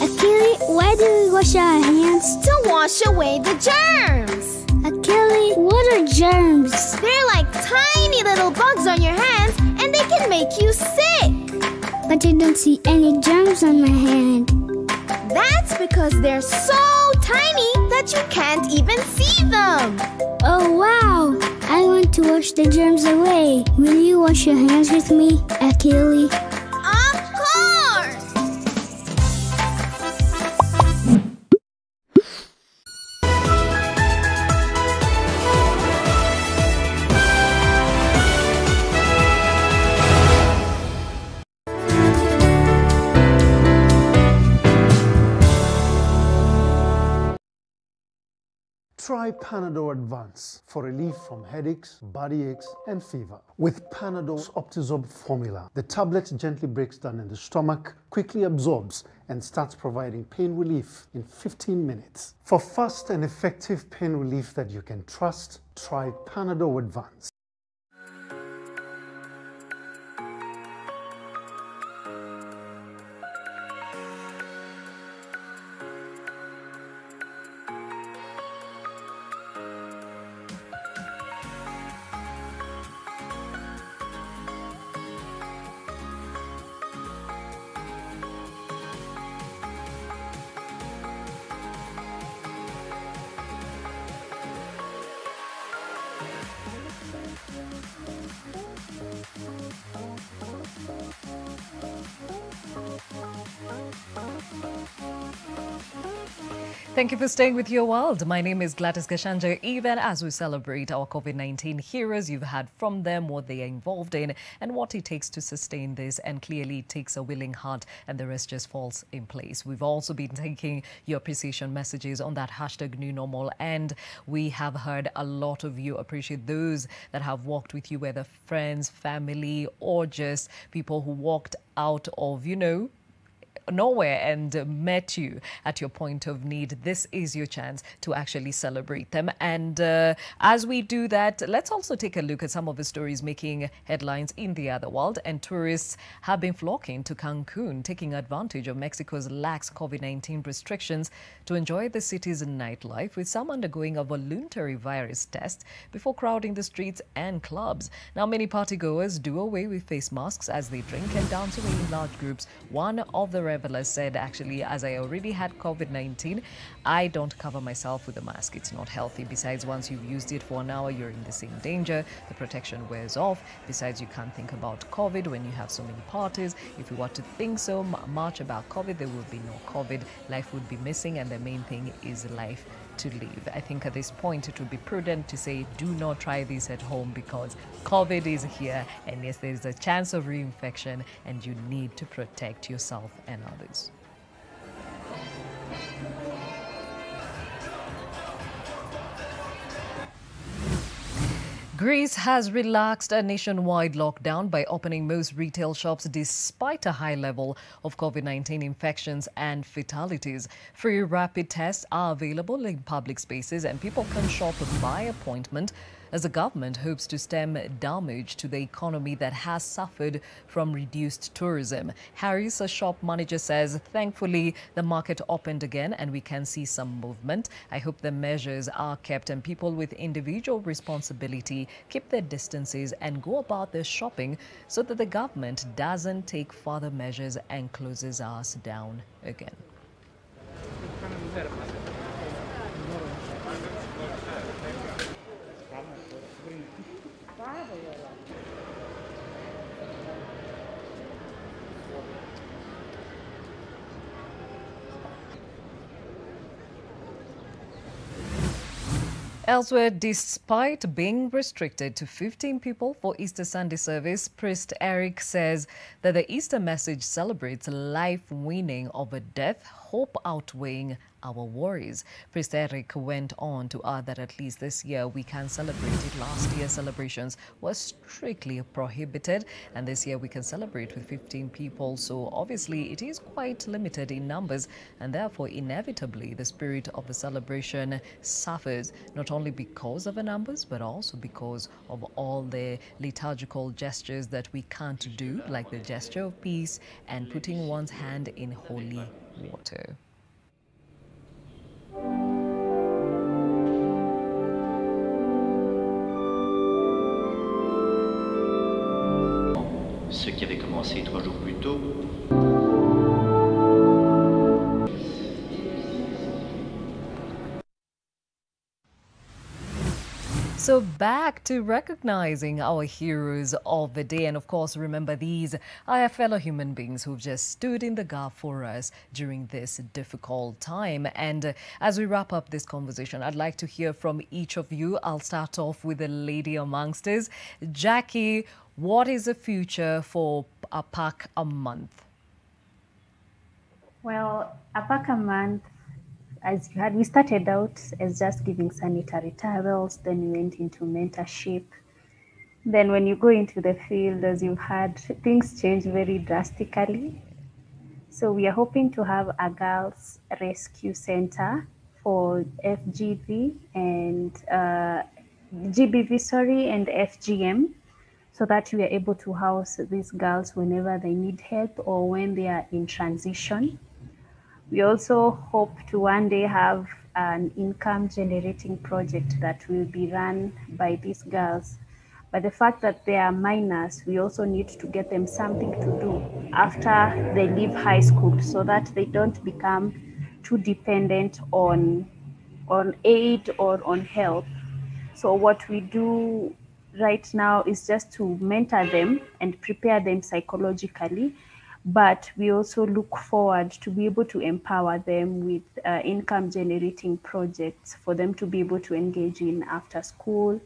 Akili, why do we wash our hands? To wash away the germs. Akili, what are germs? They're like tiny little bugs on your hands, and they can make you sick. But I don't see any germs on my hand. That's because they're so tiny that you can't even see them. Oh wow! I want to wash the germs away. Will you wash your hands with me, Akili? Of course! Try Panadol Advance for relief from headaches, body aches, and fever. With Panadol's Optizorb formula, the tablet gently breaks down in the stomach, quickly absorbs, and starts providing pain relief in 15 minutes. For fast and effective pain relief that you can trust, try Panadol Advance. Thank you for staying with Your World. My name is Gladys Gachanja. Even as we celebrate our COVID-19 heroes, you've heard from them what they are involved in and what it takes to sustain this. And clearly it takes a willing heart and the rest just falls in place. We've also been taking your appreciation messages on that hashtag New Normal. And we have heard a lot of you appreciate those that have walked with you, whether friends, family, or just people who walked out of, nowhere and met you at your point of need. This is your chance to actually celebrate them. And as we do that, let's also take a look at some of the stories making headlines in the other world. And tourists have been flocking to Cancun, taking advantage of Mexico's lax COVID-19 restrictions to enjoy the city's nightlife, with some undergoing a voluntary virus test before crowding the streets and clubs. Now, many partygoers do away with face masks as they drink and dance away in large groups. One of the revelers said, actually, as I already had COVID-19, I don't cover myself with a mask. It's not healthy. Besides, once you've used it for an hour, you're in the same danger. The protection wears off. Besides, you can't think about COVID when you have so many parties. If you were to think so much about COVID, there will be no COVID. Life would be missing, and the main thing is life to live. I think at this point it would be prudent to say do not try this at home, because COVID is here, and yes, there is a chance of reinfection, and you need to protect yourself and others. Greece has relaxed a nationwide lockdown by opening most retail shops despite a high level of COVID-19 infections and fatalities. Free rapid tests are available in public spaces, and people can shop by appointment as the government hopes to stem damage to the economy that has suffered from reduced tourism. Harris, a shop manager, says, thankfully, the market opened again and we can see some movement. I hope the measures are kept and people with individual responsibility keep their distances and go about their shopping so that the government doesn't take further measures and closes us down again. Elsewhere, despite being restricted to 15 people for Easter Sunday service, Priest Eric says that the Easter message celebrates life winning over death, hope outweighing our worries. Priest Eric went on to add that at least this year we can celebrate it. Last year's celebrations were strictly prohibited, and this year we can celebrate with 15 people. So obviously it is quite limited in numbers, and therefore inevitably the spirit of the celebration suffers, not only because of the numbers, but also because of all the liturgical gestures that we can't do, like the gesture of peace and putting one's hand in holy water. Ce qui avait commencé 3 jours plus tôt. So back to recognizing our heroes of the day. And of course, remember, these are our fellow human beings who've just stood in the gap for us during this difficult time. And as we wrap up this conversation, I'd like to hear from each of you. I'll start off with the lady amongst us. Jackie, what is the future for a pack a month? Well, a pack a month, as you had, we started out as just giving sanitary towels, then we went into mentorship. Then when you go into the field, as you've had, things change very drastically. So we are hoping to have a girls rescue center for FGV and GBV, and FGM, so that we are able to house these girls whenever they need help or when they are in transition. We also hope to one day have an income generating project that will be run by these girls. But the fact that they are minors, we also need to get them something to do after they leave high school so that they don't become too dependent on aid or on help. So what we do right now is just to mentor them and prepare them psychologically. but we also look forward to be able to empower them with income generating projects for them to be able to engage in after school.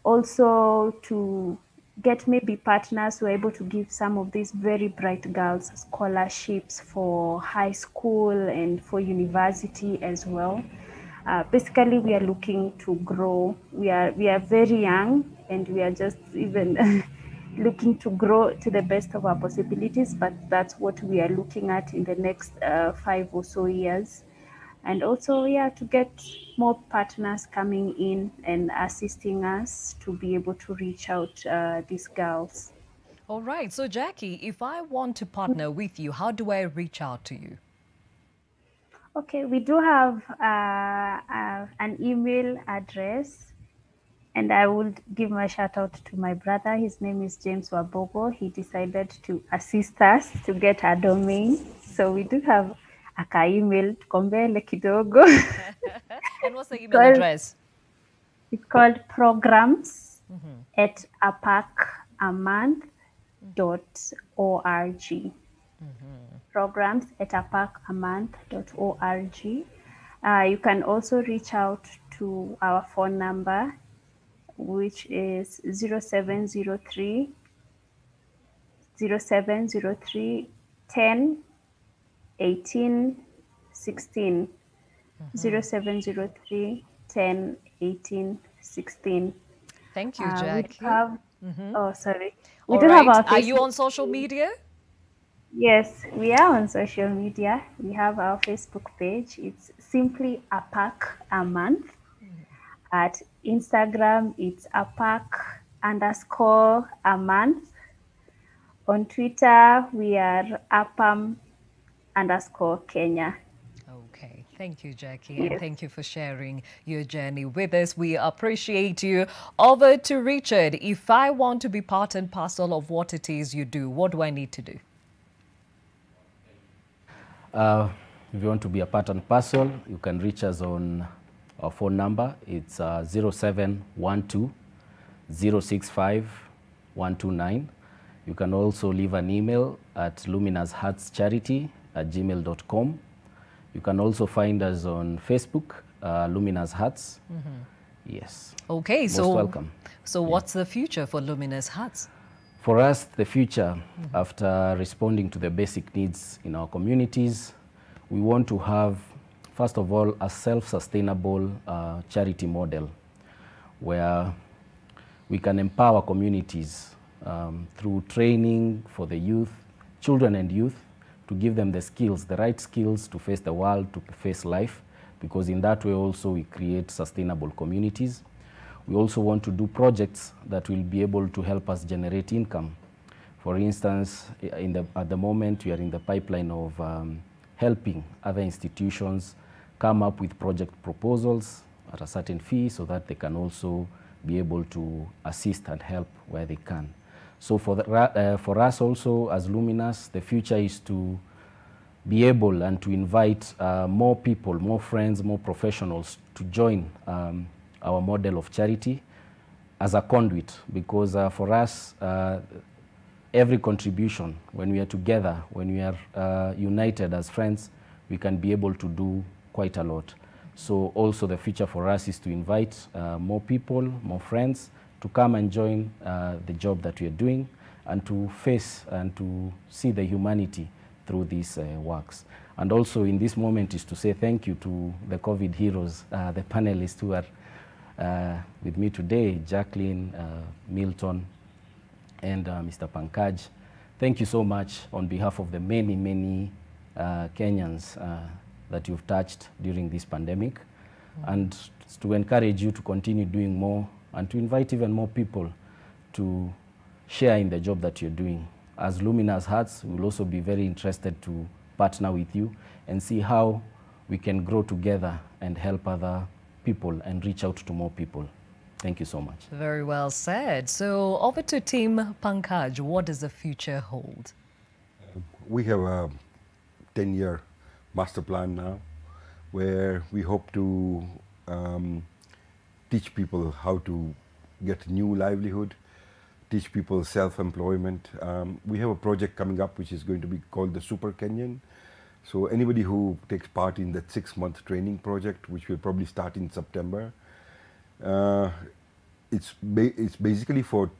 Also to get maybe partners who are able to give some of these very bright girls scholarships for high school and for university as well. Basically, we are looking to grow. We are very young, and we are just even looking to grow to the best of our possibilities, but that's what we are looking at in the next 5 or so years. And also, yeah, to get more partners coming in and assisting us to be able to reach out these girls. All right. So, Jackie, if I want to partner with you, how do I reach out to you? Okay, we do have an email address. And I would give my shout out to my brother. His name is James Wabogo. He decided to assist us to get a domain. So we do have a email tukombele kidogo. And what's the email address? It's called programs at apakamonth.org. Programs at apakamonth.org. You can also reach out to our phone number, which is 0703 10 18 16. 0703 10 18 16. Thank you, Jackie. Oh, sorry. We do have our Facebook. Are you on social media? Yes, we are on social media. We have our Facebook page. It's simply APAC a month. At Instagram, it's APAC_a month. On Twitter, we are APAM_Kenya. Okay, thank you, Jackie, Yes. and thank you for sharing your journey with us. We appreciate you. Over to Richard. If I want to be part and parcel of what it is you do, what do I need to do? If you want to be a part and parcel, you can reach us on our phone number. It's 0712 065 129. You can also leave an email at luminousheartscharity@gmail.com. You can also find us on Facebook, Luminous Hearts. Yes. Okay, Most so welcome. So what's the future for Luminous Hearts? For us, the future, after responding to the basic needs in our communities, we want to have, first of all, a self-sustainable charity model where we can empower communities through training for the youth, children and youth, to give them the skills, the right skills to face the world, to face life, because in that way also we create sustainable communities. We also want to do projects that will be able to help us generate income. For instance, at the moment we are in the pipeline of helping other institutions come up with project proposals at a certain fee so that they can also be able to assist and help where they can. So for us also as Luminous, the future is to be able and to invite more people, more friends, more professionals to join our model of charity as a conduit, because for us, every contribution, when we are together, when we are united as friends, we can be able to do quite a lot. So also the future for us is to invite more people, more friends, to come and join the job that we are doing and to face and to see the humanity through these works. And also in this moment is to say thank you to the COVID heroes, the panelists who are with me today, Jacqueline, Milton, and Mr. Pankaj. Thank you so much on behalf of the many, many Kenyans that you've touched during this pandemic, and to encourage you to continue doing more and to invite even more people to share in the job that you're doing. As Luminous Hearts, we'll also be very interested to partner with you and see how we can grow together and help other people and reach out to more people. Thank you so much. Very well said. So over to Team Pankaj, what does the future hold? We have a 10-year master plan now where we hope to teach people how to get new livelihood, teach people self-employment. We have a project coming up which is going to be called the Super Kenyan. So anybody who takes part in that 6-month training project, which will probably start in September, it's basically for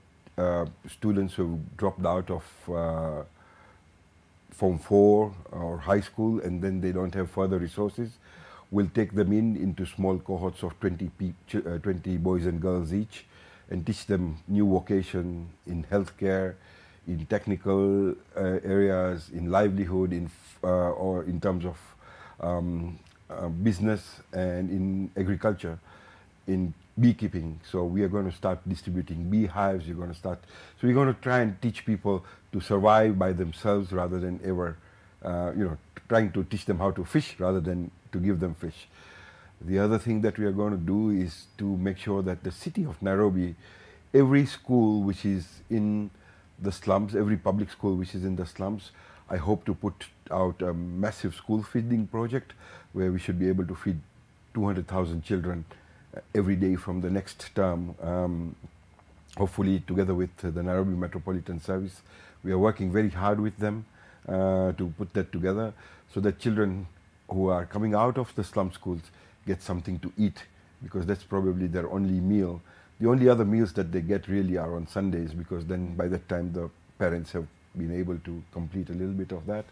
students who dropped out of Form 4 or high school and then they don't have further resources. We'll take them into small cohorts of 20 boys and girls each and teach them new vocation in healthcare, in technical areas, in livelihood, or in terms of business and in agriculture, in beekeeping. So we are going to start distributing beehives. So we're going to try and teach people to survive by themselves rather than ever, trying to teach them how to fish rather than to give them fish. The other thing that we are going to do is to make sure that the city of Nairobi, every school which is in the slums, every public school which is in the slums, I hope to put out a massive school feeding project where we should be able to feed 200,000 children every day from the next term, hopefully together with the Nairobi Metropolitan Service. We are working very hard with them to put that together so that children who are coming out of the slum schools get something to eat, because that's probably their only meal. The only other meals that they get really are on Sundays, because then by that time the parents have been able to complete a little bit of that.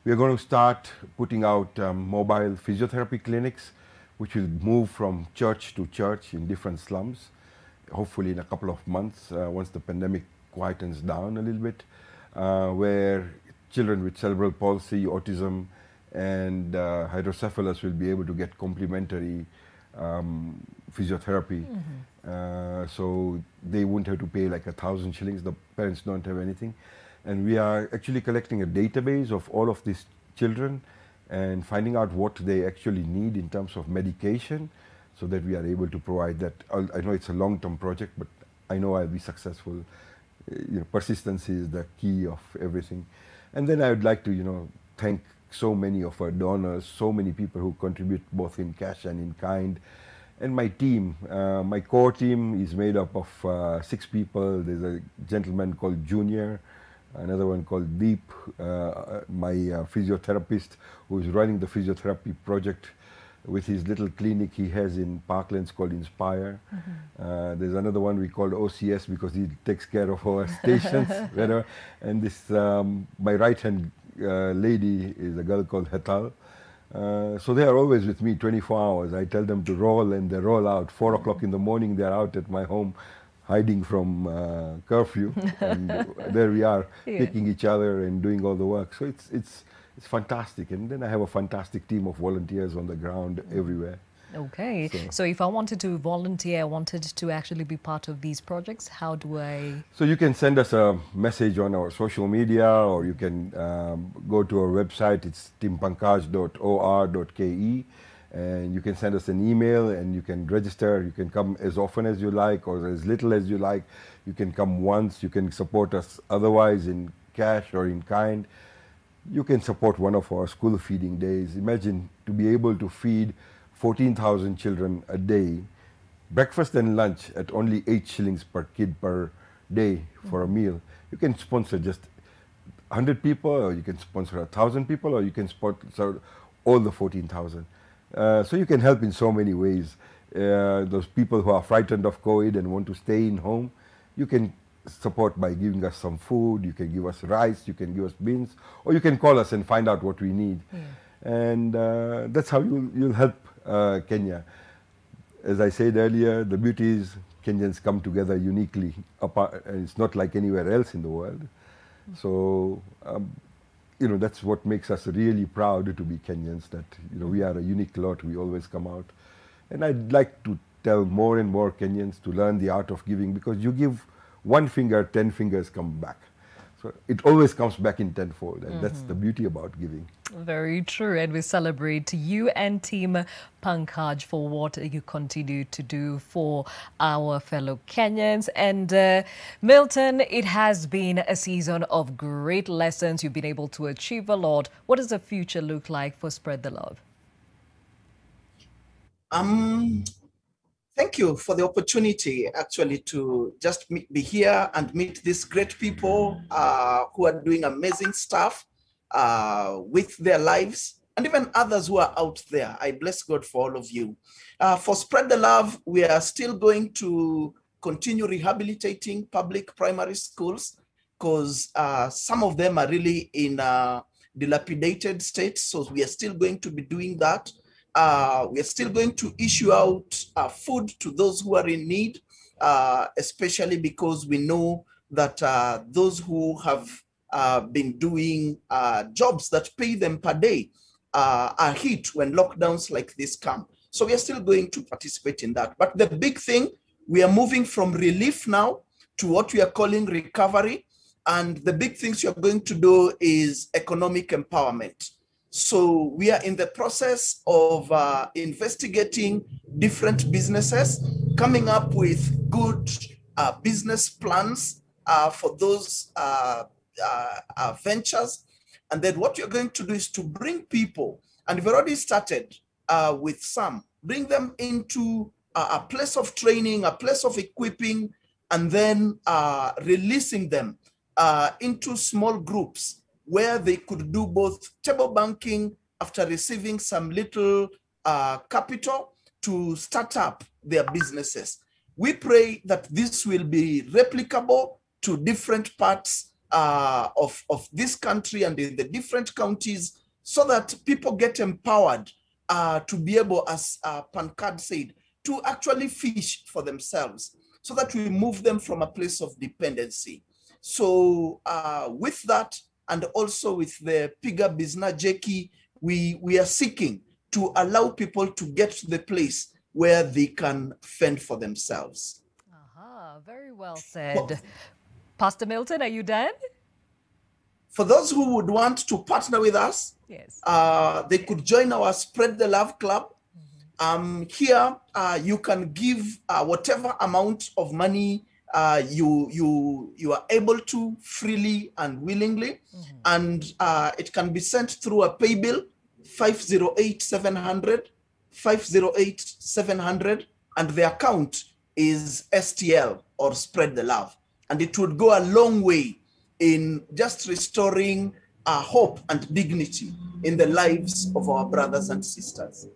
We are going to start putting out mobile physiotherapy clinics, which will move from church to church in different slums, hopefully in a couple of months, once the pandemic quietens down a little bit, where children with cerebral palsy, autism, and hydrocephalus will be able to get complimentary physiotherapy. So they won't have to pay like 1,000 shillings. The parents don't have anything. And we are actually collecting a database of all of these children and finding out what they actually need in terms of medication so that we are able to provide that. I know it's a long-term project, but I know I'll be successful. Persistence is the key of everything. And then I would like to, thank so many of our donors, so many people who contribute both in cash and in kind. And my team, my core team is made up of 6 people. There's a gentleman called Junior, another one called Deep, my physiotherapist who is running the physiotherapy project with his little clinic he has in Parklands called Inspire. There's another one we call OCS because he takes care of our stations. And this, my right-hand lady is a girl called Hetal. So they are always with me 24 hours. I tell them to roll and they roll out. 4 o'clock in the morning they're out at my home hiding from curfew. And there we are, picking each other and doing all the work. So it's fantastic. And then I have a fantastic team of volunteers on the ground everywhere. Okay. So if I wanted to volunteer, I wanted to actually be part of these projects, how do I? So you can send us a message on our social media, or you can go to our website. It's timpankaj.or.ke, and you can send us an email and you can register. You can come as often as you like or as little as you like. You can come once. You can support us otherwise in cash or in kind. You can support one of our school feeding days. Imagine to be able to feed 14,000 children a day, breakfast and lunch at only 8 shillings per kid per day for a meal. You can sponsor just 100 people, or you can sponsor 1,000 people, or you can sponsor all the 14,000. So you can help in so many ways. Those people who are frightened of COVID and want to stay in home, you can support by giving us some food. You can give us rice, you can give us beans, or you can call us and find out what we need. And that's how you'll help Kenya. As I said earlier, the beauty is Kenyans come together uniquely. It's not like anywhere else in the world. So, that's what makes us really proud to be Kenyans, that, we are a unique lot. We always come out. And I'd like to tell more and more Kenyans to learn the art of giving, because you give one finger, 10 fingers come back. So it always comes back in tenfold, and that's the beauty about giving. Very true, and we celebrate you and Team Pankaj for what you continue to do for our fellow Kenyans. And Milton, it has been a season of great lessons. You've been able to achieve a lot. What does the future look like for Spread the Love? Thank you for the opportunity, actually, to just be here and meet these great people who are doing amazing stuff with their lives, and even others who are out there. I bless God for all of you. For Spread the Love, we are still going to continue rehabilitating public primary schools because some of them are really in dilapidated states. So we are still going to be doing that. We are still going to issue out food to those who are in need, especially because we know that those who have been doing jobs that pay them per day are hit when lockdowns like this come. So we are still going to participate in that. But the big thing, we are moving from relief now to what we are calling recovery. And the big things you're going to do is economic empowerment. So we are in the process of investigating different businesses, coming up with good business plans for those ventures. And then what you're going to do is to bring people, and we've already started with some, bring them into a place of training, a place of equipping, and then releasing them into small groups where they could do both table banking after receiving some little capital to start up their businesses. We pray that this will be replicable to different parts of this country and in the different counties, so that people get empowered to be able, as Pankad said, to actually fish for themselves, so that we move them from a place of dependency. So with that, and also with the Piga Bizna Jeki, we are seeking to allow people to get to the place where they can fend for themselves. Very well said. Pastor Milton, are you done? For those who would want to partner with us, yes, they could join our Spread the Love Club. Here, you can give whatever amount of money you are able to, freely and willingly, and it can be sent through a pay bill, 508-700, 508-700, and the account is STL, or Spread the Love, and it would go a long way in just restoring hope and dignity in the lives of our brothers and sisters.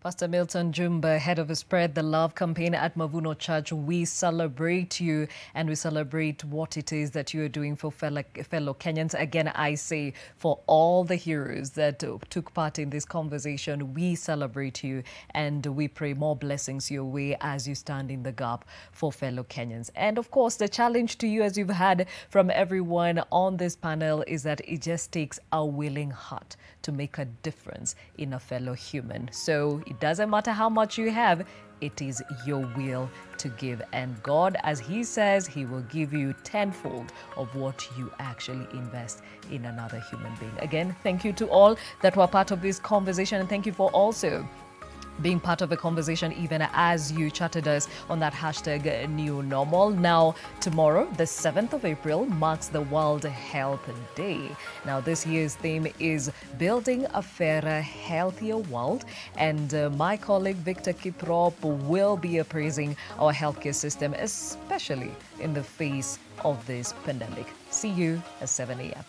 Pastor Milton Jumbo, head of the Spread the Love campaign at Mavuno Church, we celebrate you, and we celebrate what it is that you are doing for fellow Kenyans. Again, I say, for all the heroes that took part in this conversation, we celebrate you, and we pray more blessings your way as you stand in the gap for fellow Kenyans. And of course, the challenge to you, as you've had from everyone on this panel, is that it just takes a willing heart to make a difference in a fellow human. So it doesn't matter how much you have, it is your will to give. And God, as He says, He will give you tenfold of what you actually invest in another human being. Again, thank you to all that were part of this conversation, and thank you for also being part of the conversation even as you chatted us on that hashtag New Normal. Now, tomorrow, the 7th of April, marks the World Health Day. Now, this year's theme is Building a Fairer, Healthier World. And my colleague Victor Kiprop will be appraising our healthcare system, especially in the face of this pandemic. See you at 7 a.m.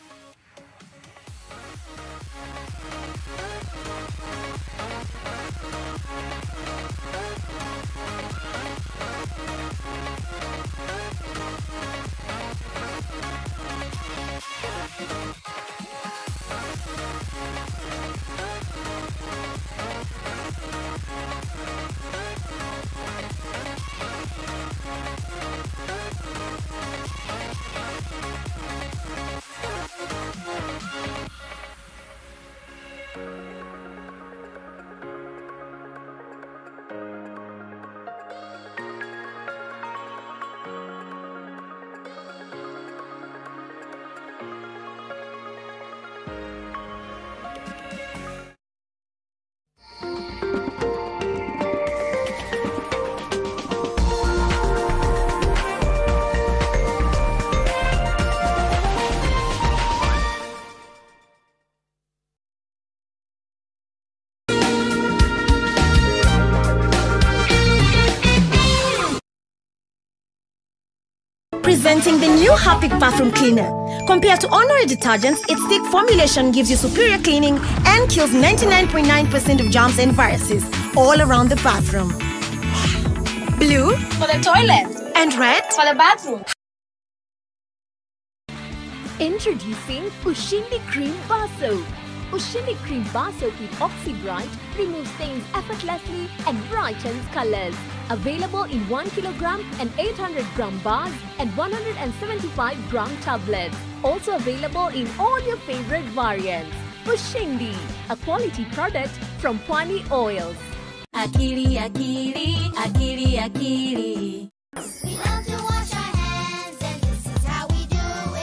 Presenting the new Haptic bathroom cleaner. Compared to ordinary detergents, its thick formulation gives you superior cleaning and kills 99.9% of germs and viruses all around the bathroom. Blue for the toilet and red for the bathroom. Introducing Ushindi Cream Bar Soap. Ushindi Cream Bar Soap with Oxy Bright removes stains effortlessly and brightens colors. Available in 1 kilogram and 800-gram bars and 175-gram tablets. Also available in all your favorite variants. Ushindi, a quality product from Pwani Oils. Akiri, akiri, akiri, akiri. We love to wash our hands, and this is how we do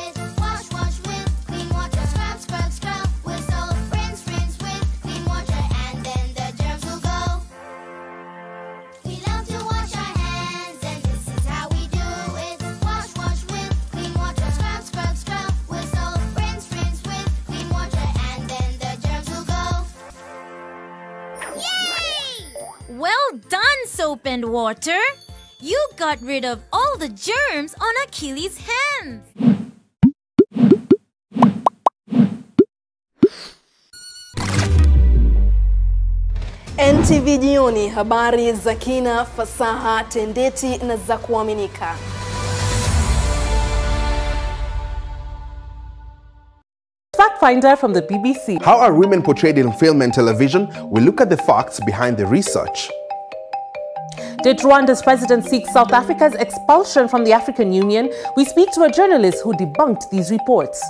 it. Wash, wash with clean water. Scrub, scrub, scrub with soap. Rinse, rinse with clean water, and then the germs will go. We love to wash our hands, and this is how we do it. Wash, wash with clean water. Scrub, scrub, scrub with soap. Rinse, rinse with clean water, and then the germs will go. Yay! Well done, Soap and Water. You got rid of all the germs on Achilles' hands. NTV Jioni, habari za kina, fasaha, tendeti na za kuaminika. Fact Finder from the BBC. How are women portrayed in film and television? We look at the facts behind the research. Did Rwanda's president seek South Africa's expulsion from the African Union? We speak to a journalist who debunked these reports.